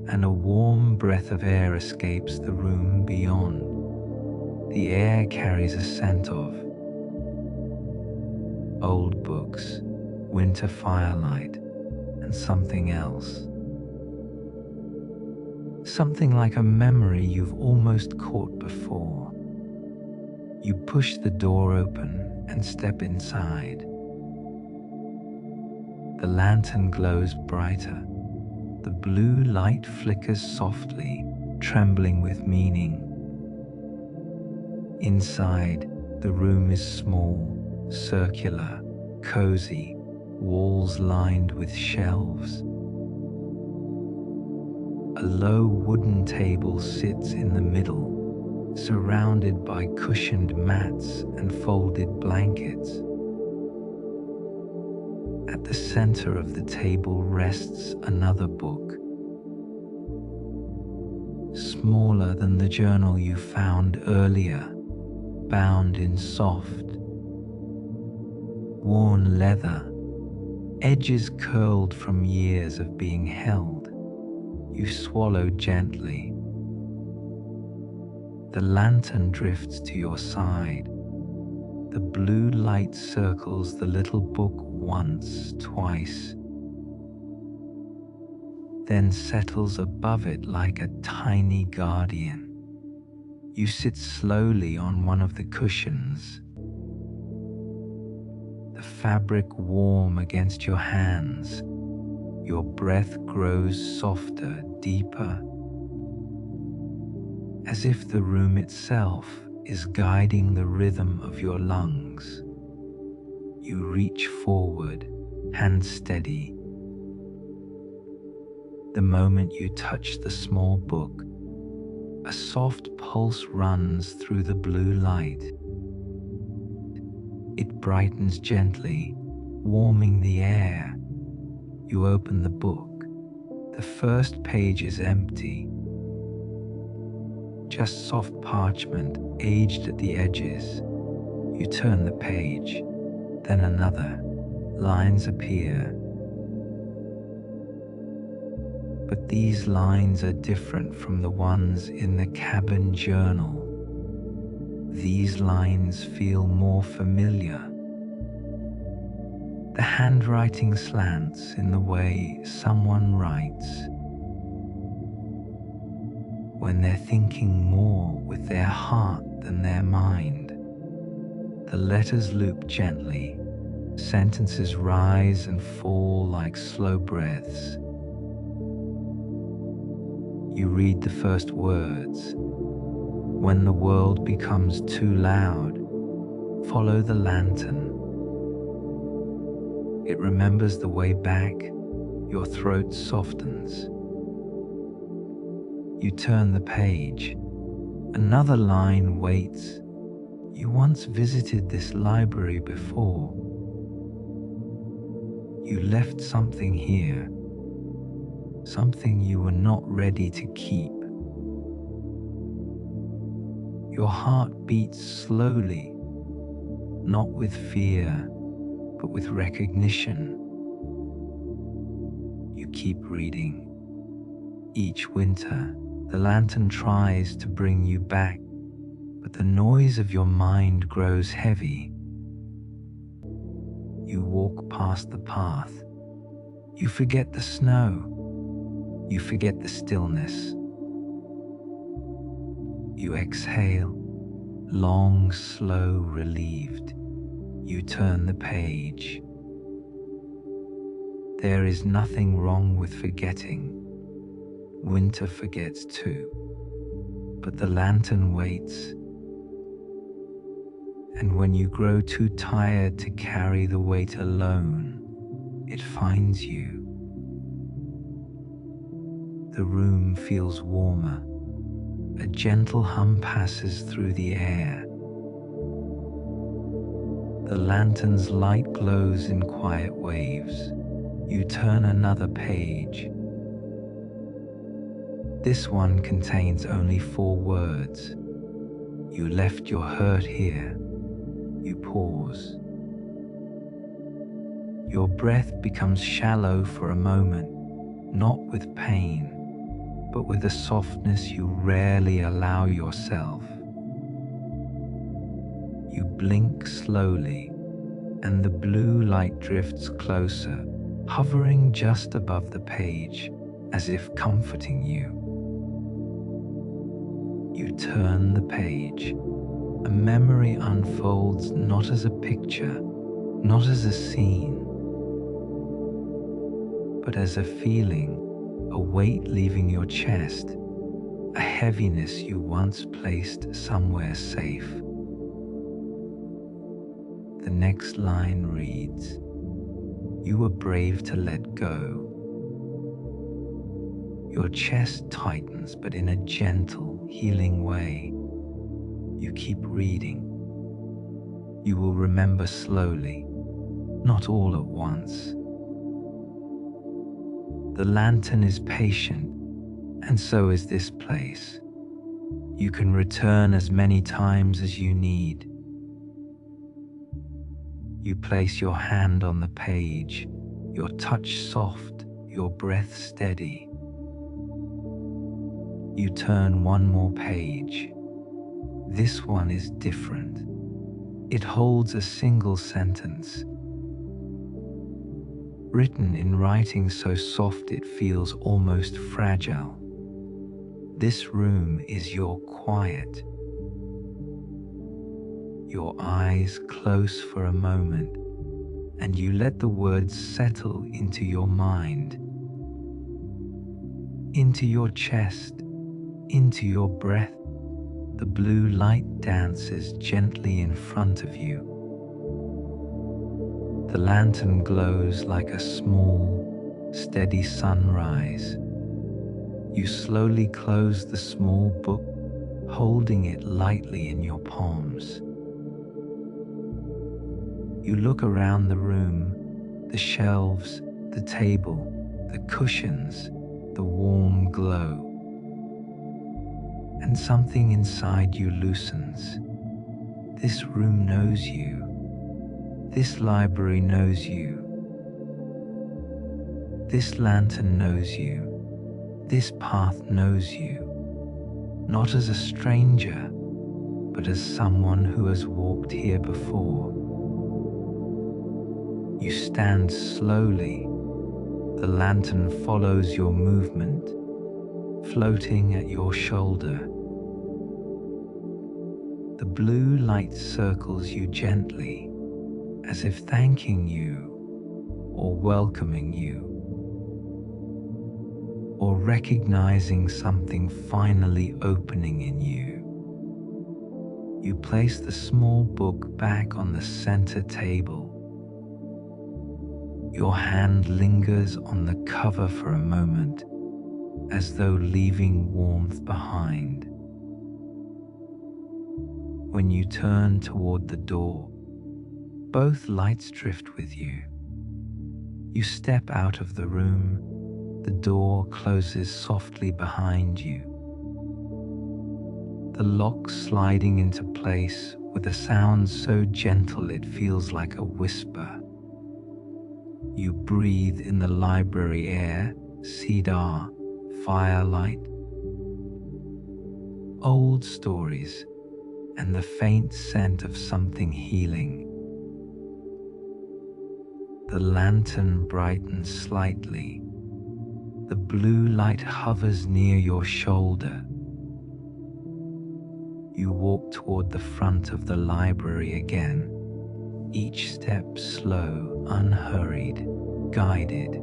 and a warm breath of air escapes the room beyond. The air carries a scent of old books, winter firelight, and something else. Something like a memory you've almost caught before. You push the door open and step inside. The lantern glows brighter. The blue light flickers softly, trembling with meaning. Inside, the room is small, circular, cozy, walls lined with shelves. A low wooden table sits in the middle, surrounded by cushioned mats and folded blankets. At the center of the table rests another book, smaller than the journal you found earlier, bound in soft, worn leather, edges curled from years of being held. You swallow gently. The lantern drifts to your side. The blue light circles the little book once, twice, then settles above it like a tiny guardian. You sit slowly on one of the cushions, the fabric warm against your hands. Your breath grows softer, deeper, as if the room itself is guiding the rhythm of your lungs. You reach forward, hand steady. The moment you touch the small book, a soft pulse runs through the blue light. It brightens gently, warming the air. You open the book. The first page is empty. Just soft parchment, aged at the edges. You turn the page, then another. Lines appear. But these lines are different from the ones in the cabin journal. These lines feel more familiar. The handwriting slants in the way someone writes when they're thinking more with their heart than their mind. The letters loop gently. Sentences rise and fall like slow breaths. You read the first words. When the world becomes too loud, follow the lantern. It remembers the way back. Your throat softens. You turn the page. Another line waits. You once visited this library before. You left something here, something you were not ready to keep. Your heart beats slowly, not with fear, but with recognition. You keep reading. Each winter, the lantern tries to bring you back, but the noise of your mind grows heavy. You walk past the path. You forget the snow. You forget the stillness. You exhale, long, slow, relieved. You turn the page. There is nothing wrong with forgetting. Winter forgets too. But the lantern waits. And when you grow too tired to carry the weight alone, it finds you. The room feels warmer. A gentle hum passes through the air. The lantern's light glows in quiet waves. You turn another page. This one contains only 4 words. You left your hurt here. You pause. Your breath becomes shallow for a moment, not with pain, but with a softness you rarely allow yourself. You blink slowly, and the blue light drifts closer, hovering just above the page, as if comforting you. You turn the page. A memory unfolds not as a picture, not as a scene, but as a feeling, a weight leaving your chest, a heaviness you once placed somewhere safe. The next line reads, "You were brave to let go." Your chest tightens, but in a gentle, healing way. You keep reading. You will remember slowly, not all at once. The lantern is patient, and so is this place. You can return as many times as you need. You place your hand on the page, your touch soft, your breath steady. You turn one more page. This one is different. It holds a single sentence, written in writing so soft it feels almost fragile. This room is your quiet. Your eyes close for a moment, and you let the words settle into your mind, into your chest, into your breath. The blue light dances gently in front of you. The lantern glows like a small, steady sunrise. You slowly close the small book, holding it lightly in your palms. You look around the room, the shelves, the table, the cushions, the warm glow. And something inside you loosens. This room knows you. This library knows you. This lantern knows you. This path knows you. Not as a stranger, but as someone who has walked here before. You stand slowly. The lantern follows your movement, floating at your shoulder. The blue light circles you gently, as if thanking you, or welcoming you, or recognizing something finally opening in you. You place the small book back on the center table. Your hand lingers on the cover for a moment, as though leaving warmth behind. When you turn toward the door, both lights drift with you. You step out of the room, the door closes softly behind you. The lock sliding into place with a sound so gentle it feels like a whisper. You breathe in the library air, cedar, firelight, old stories, and the faint scent of something healing. The lantern brightens slightly. The blue light hovers near your shoulder. You walk toward the front of the library again, each step slow, unhurried, guided.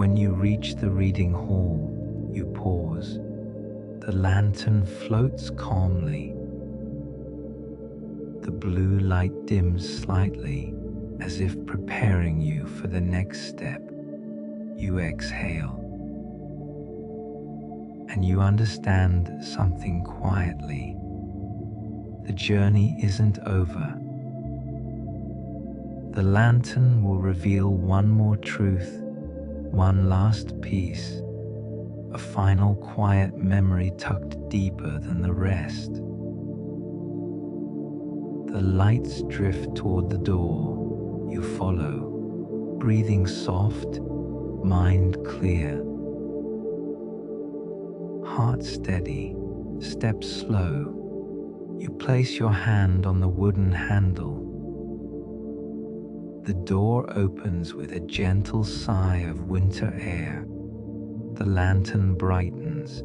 When you reach the reading hall, you pause. The lantern floats calmly. The blue light dims slightly, as if preparing you for the next step. You exhale, and you understand something quietly. The journey isn't over. The lantern will reveal one more truth, one last piece, a final quiet memory tucked deeper than the rest. The lights drift toward the door. You follow, breathing soft, mind clear. Heart steady, step slow. You place your hand on the wooden handle. The door opens with a gentle sigh of winter air. The lantern brightens.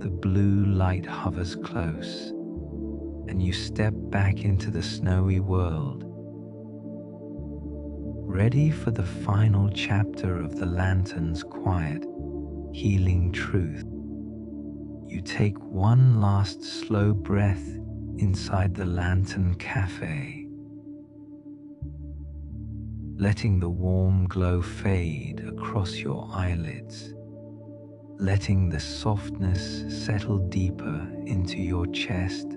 The blue light hovers close, and you step back into the snowy world. ready for the final chapter of the lantern's quiet, healing truth. You take one last slow breath inside the Lantern Café, letting the warm glow fade across your eyelids, letting the softness settle deeper into your chest,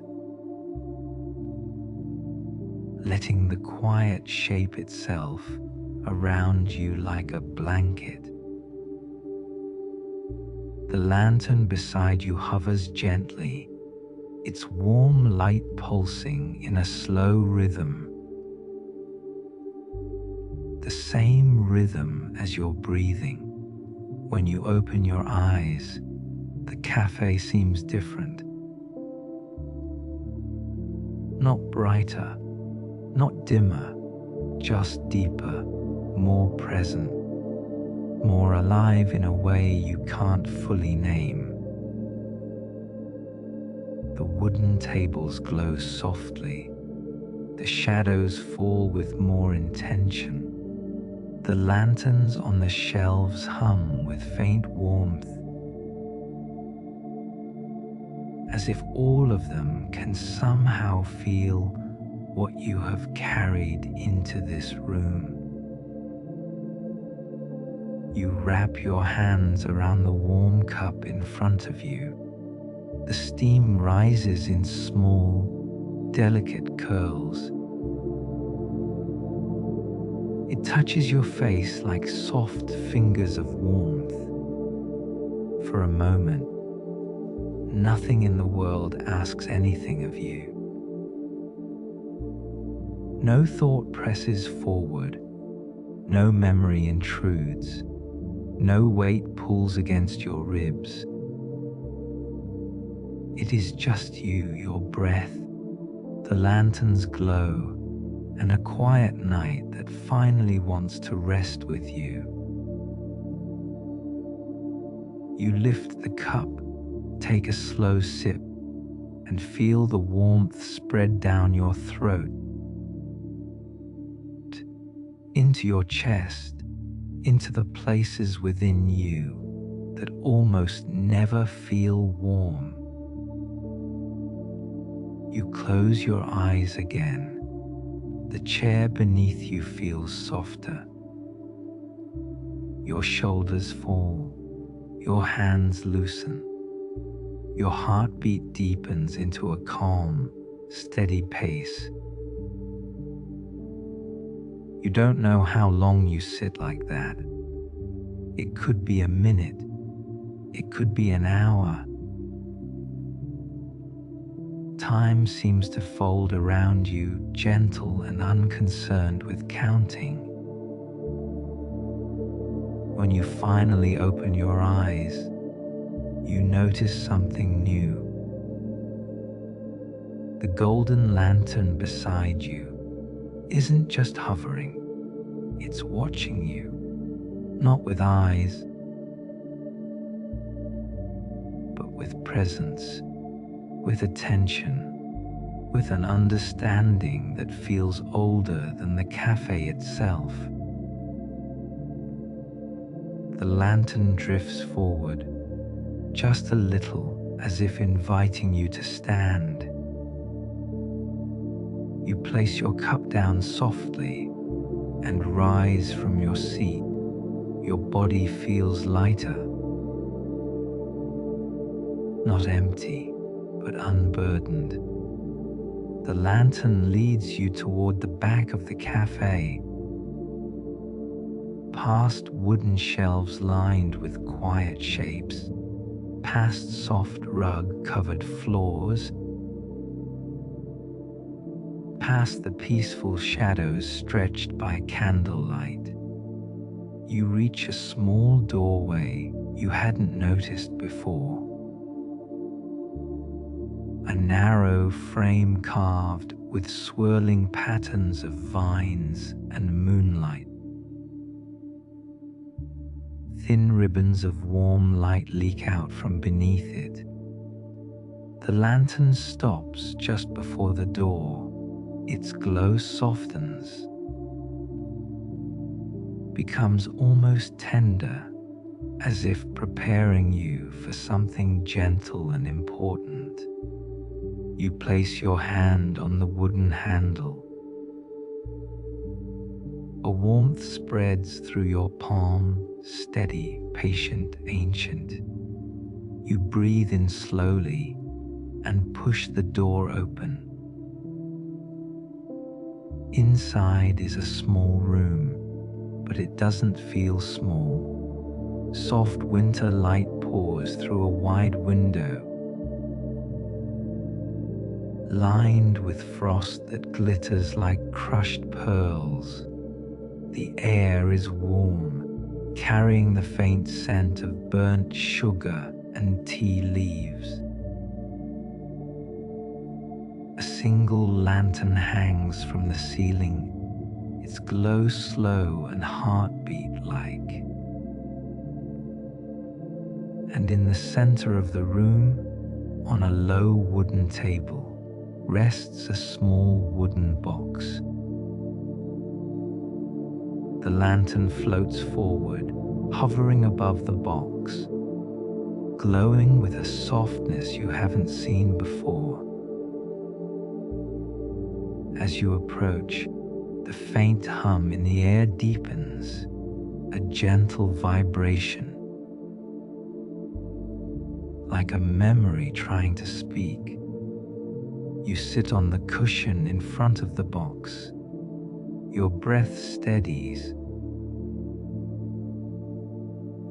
letting the quiet shape itself around you like a blanket. The lantern beside you hovers gently, its warm light pulsing in a slow rhythm, the same rhythm as your breathing. When you open your eyes, the cafe seems different. Not brighter, not dimmer, just deeper, more present, more alive in a way you can't fully name. The wooden tables glow softly. The shadows fall with more intention. The lanterns on the shelves hum with faint warmth, as if all of them can somehow feel what you have carried into this room. You wrap your hands around the warm cup in front of you. The steam rises in small, delicate curls. It touches your face like soft fingers of warmth. For a moment, nothing in the world asks anything of you. No thought presses forward, no memory intrudes, no weight pulls against your ribs. It is just you, your breath, the lantern's glow, and a quiet night that finally wants to rest with you. You lift the cup, take a slow sip, and feel the warmth spread down your throat, into your chest, into the places within you that almost never feel warm. You close your eyes again. The chair beneath you feels softer. Your shoulders fall, your hands loosen. Your heartbeat deepens into a calm, steady pace. You don't know how long you sit like that. It could be a minute. It could be an hour. Time seems to fold around you, gentle and unconcerned with counting. When you finally open your eyes, you notice something new. The golden lantern beside you isn't just hovering, it's watching you, not with eyes, but with presence, with attention, with an understanding that feels older than the cafe itself. The lantern drifts forward, just a little, as if inviting you to stand. You place your cup down softly and rise from your seat. Your body feels lighter, not empty, but unburdened. The lantern leads you toward the back of the cafe, past wooden shelves lined with quiet shapes, past soft rug-covered floors, past the peaceful shadows stretched by candlelight. You reach a small doorway you hadn't noticed before. A narrow frame carved with swirling patterns of vines and moonlight. Thin ribbons of warm light leak out from beneath it. The lantern stops just before the door. Its glow softens. becomes almost tender, as if preparing you for something gentle and important. You place your hand on the wooden handle. A warmth spreads through your palm, steady, patient, ancient. You breathe in slowly and push the door open. Inside is a small room, but it doesn't feel small. Soft winter light pours through a wide window, lined with frost that glitters like crushed pearls. The air is warm, carrying the faint scent of burnt sugar and tea leaves. A single lantern hangs from the ceiling, its glow slow and heartbeat-like. And in the center of the room, on a low wooden table, rests a small wooden box. The lantern floats forward, hovering above the box, glowing with a softness you haven't seen before. As you approach, the faint hum in the air deepens, a gentle vibration, like a memory trying to speak. You sit on the cushion in front of the box. Your breath steadies.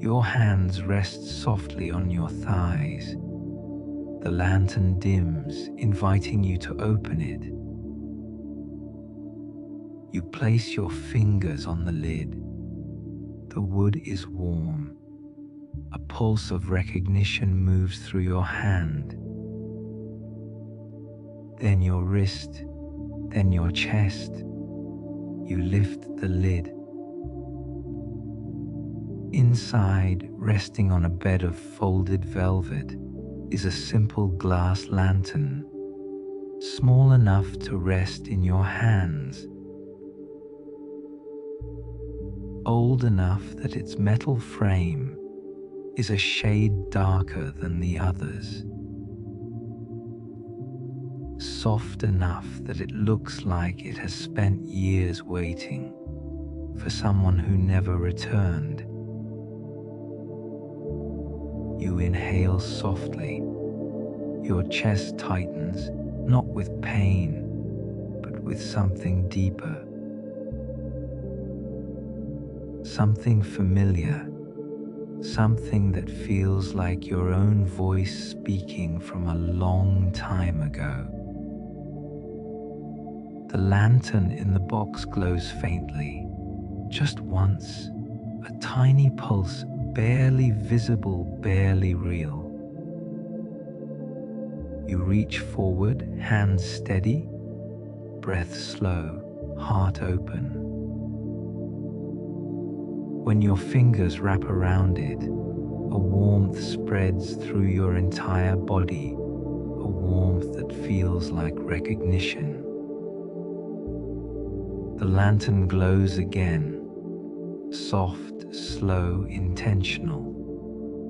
Your hands rest softly on your thighs. The lantern dims, inviting you to open it. You place your fingers on the lid. The wood is warm. A pulse of recognition moves through your hand. Then your wrist, then your chest. You lift the lid. Inside, resting on a bed of folded velvet, is a simple glass lantern, small enough to rest in your hands, old enough that its metal frame is a shade darker than the others, soft enough that it looks like it has spent years waiting for someone who never returned. You inhale softly. Your chest tightens, not with pain, but with something deeper. Something familiar, something that feels like your own voice speaking from a long time ago. The lantern in the box glows faintly, just once, a tiny pulse, barely visible, barely real. You reach forward, hands steady, breath slow, heart open. When your fingers wrap around it, a warmth spreads through your entire body, a warmth that feels like recognition. The lantern glows again, soft, slow, intentional.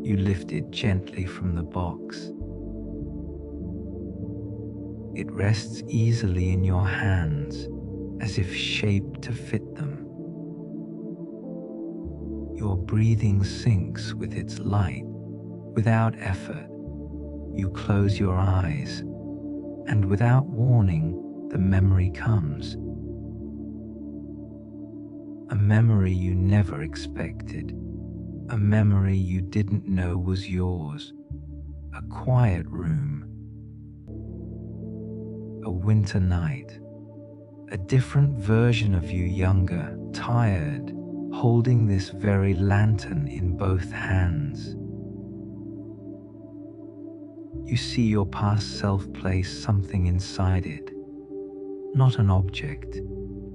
You lift it gently from the box. It rests easily in your hands, as if shaped to fit them. Your breathing syncs with its light. Without effort, you close your eyes, and without warning, the memory comes. A memory you never expected, a memory you didn't know was yours, a quiet room, a winter night, a different version of you, younger, tired, holding this very lantern in both hands. You see your past self place something inside it, not an object,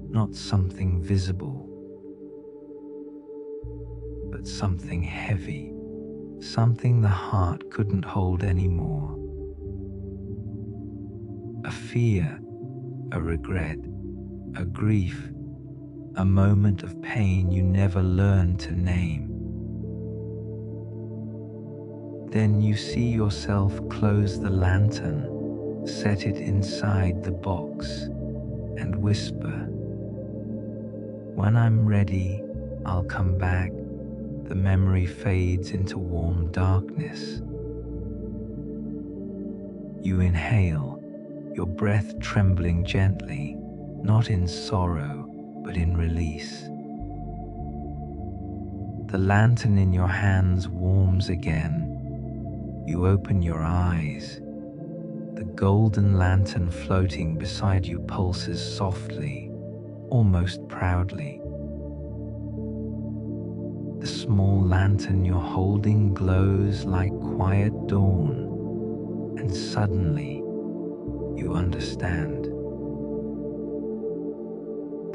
not something visible, but something heavy, something the heart couldn't hold anymore. A fear, a regret, a grief, a moment of pain you never learned to name. Then you see yourself close the lantern, set it inside the box, and whisper, "When I'm ready, I'll come back." The memory fades into warm darkness. You inhale, your breath trembling gently, not in sorrow, but in release. The lantern in your hands warms again. You open your eyes. The golden lantern floating beside you pulses softly, almost proudly. The small lantern you're holding glows like quiet dawn, and suddenly you understand.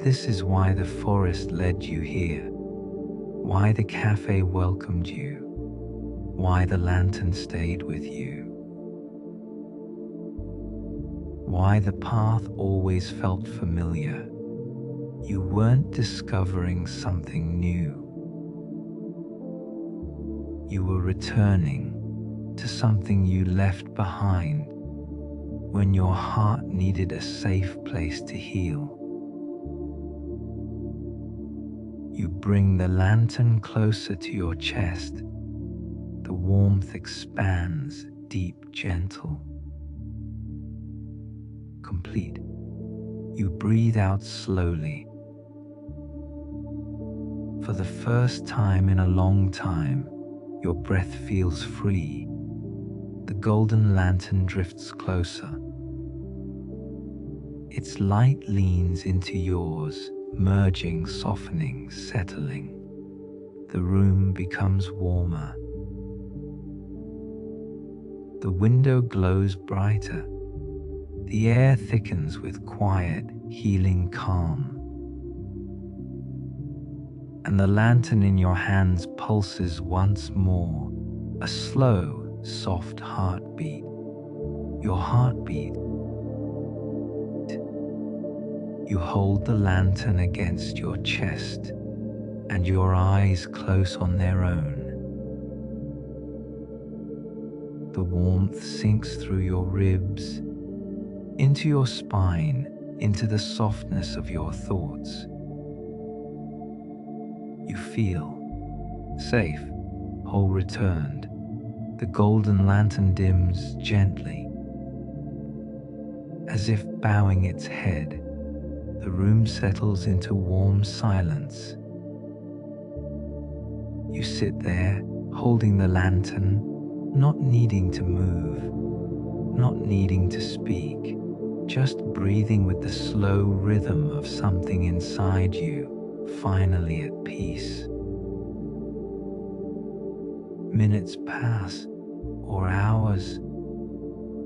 This is why the forest led you here, why the cafe welcomed you, why the lantern stayed with you, why the path always felt familiar. You weren't discovering something new. You were returning to something you left behind when your heart needed a safe place to heal. You bring the lantern closer to your chest. The warmth expands, deep, gentle, complete. You breathe out slowly. For the first time in a long time, your breath feels free. The golden lantern drifts closer. Its light leans into yours, merging, softening, settling. The room becomes warmer. The window glows brighter. The air thickens with quiet, healing calm. And the lantern in your hands pulses once more, a slow, soft heartbeat. Your heartbeat. You hold the lantern against your chest, and your eyes close on their own. The warmth sinks through your ribs, into your spine, into the softness of your thoughts. You feel safe, whole, returned. The golden lantern dims gently. As if bowing its head, the room settles into warm silence. You sit there, holding the lantern, not needing to move, not needing to speak, just breathing with the slow rhythm of something inside you, finally at peace. Minutes pass, or hours,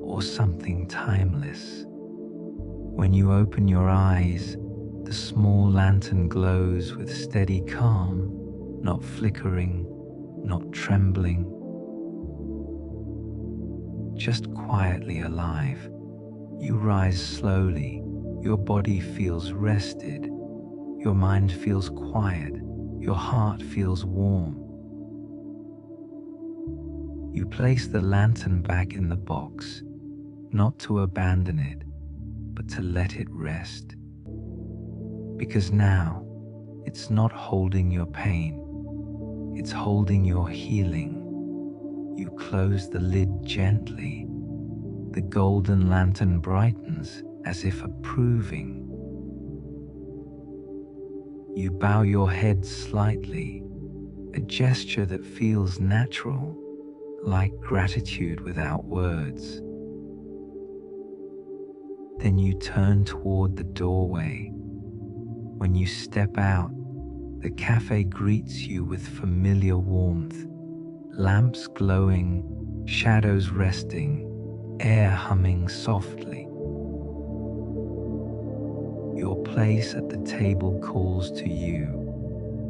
or something timeless. When you open your eyes, the small lantern glows with steady calm, not flickering, not trembling, just quietly alive. You rise slowly, your body feels rested, your mind feels quiet, your heart feels warm. You place the lantern back in the box, not to abandon it, but to let it rest. Because now, it's not holding your pain, it's holding your healing. You close the lid gently. The golden lantern brightens as if approving. You bow your head slightly, a gesture that feels natural, like gratitude without words. Then you turn toward the doorway. When you step out, the cafe greets you with familiar warmth, lamps glowing, shadows resting, air humming softly. Your place at the table calls to you.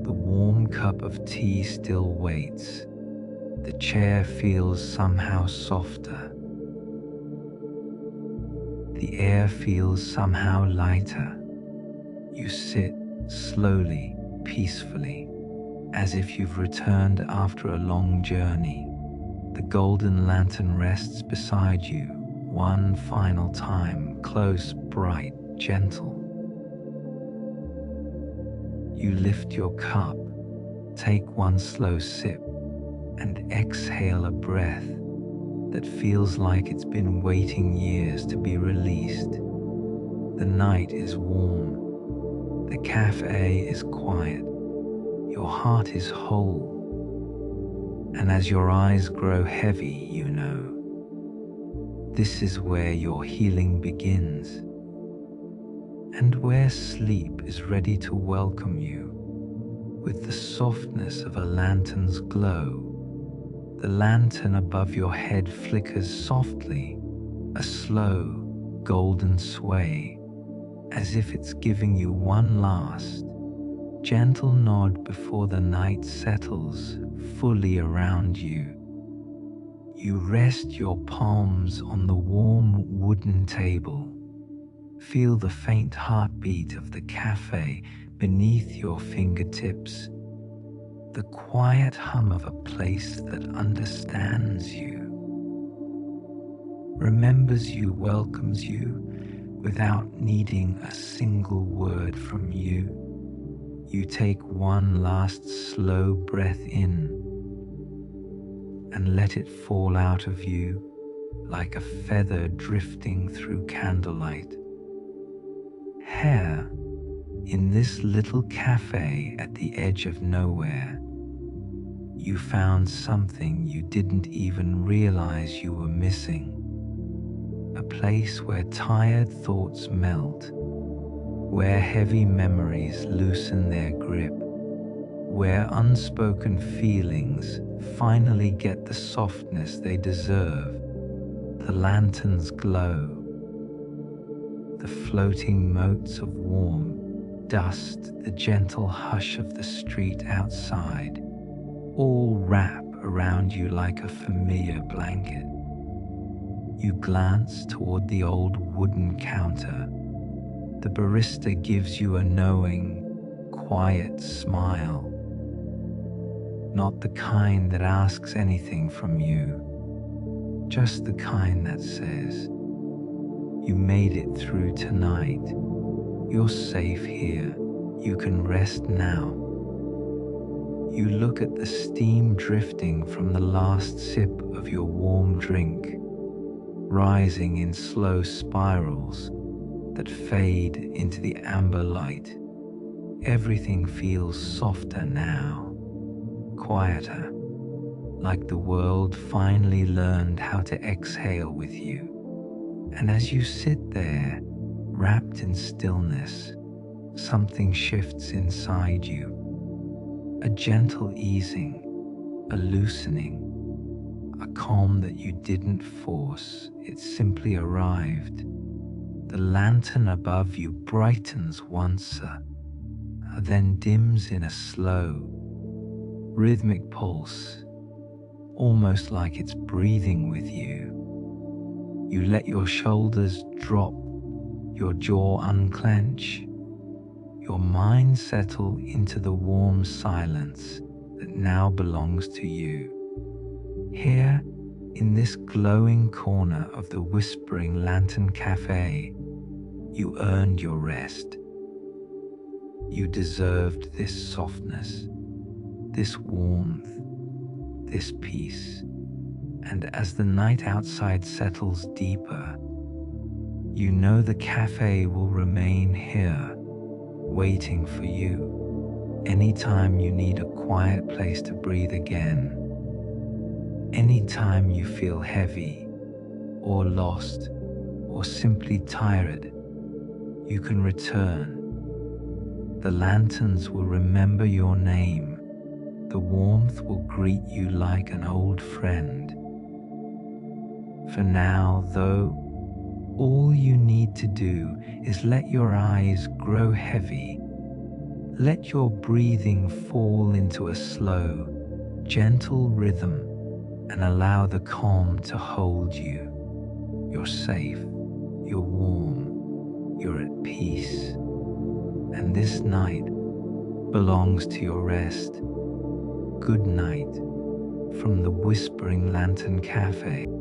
The warm cup of tea still waits. The chair feels somehow softer. The air feels somehow lighter. You sit slowly, peacefully, as if you've returned after a long journey. The golden lantern rests beside you one final time, close, bright, gentle. You lift your cup, take one slow sip, and exhale a breath that feels like it's been waiting years to be released. The night is warm, the cafe is quiet, your heart is whole, and as your eyes grow heavy, you know, this is where your healing begins, and where sleep is ready to welcome you with the softness of a lantern's glow. The lantern above your head flickers softly, a slow, golden sway, as if it's giving you one last, gentle nod before the night settles fully around you. You rest your palms on the warm wooden table. Feel the faint heartbeat of the cafe beneath your fingertips, the quiet hum of a place that understands you, remembers you, welcomes you without needing a single word from you. You take one last slow breath in and let it fall out of you like a feather drifting through candlelight. Here, in this little cafe at the edge of nowhere, you found something you didn't even realize you were missing. A place where tired thoughts melt, where heavy memories loosen their grip, where unspoken feelings finally get the softness they deserve. The lantern's glow, the floating motes of warm dust, the gentle hush of the street outside, all wrap around you like a familiar blanket. You glance toward the old wooden counter. The barista gives you a knowing, quiet smile. Not the kind that asks anything from you, just the kind that says, "You made it through tonight. You're safe here. You can rest now." You look at the steam drifting from the last sip of your warm drink, rising in slow spirals that fade into the amber light. Everything feels softer now, quieter, like the world finally learned how to exhale with you. And as you sit there, wrapped in stillness, something shifts inside you. A gentle easing, a loosening, a calm that you didn't force, it simply arrived. The lantern above you brightens once, then dims in a slow, rhythmic pulse, almost like it's breathing with you. You let your shoulders drop, your jaw unclench, your mind settle into the warm silence that now belongs to you. Here, in this glowing corner of the Whispering Lantern Café, you earned your rest. You deserved this softness, this warmth, this peace. And as the night outside settles deeper, you know the cafe will remain here, waiting for you. Anytime you need a quiet place to breathe again, anytime you feel heavy or lost or simply tired, you can return. The lanterns will remember your name. The warmth will greet you like an old friend. For now, though, all you need to do is let your eyes grow heavy. Let your breathing fall into a slow, gentle rhythm and allow the calm to hold you. You're safe, you're warm, you're at peace. And this night belongs to your rest. Good night from the Whispering Lantern Café.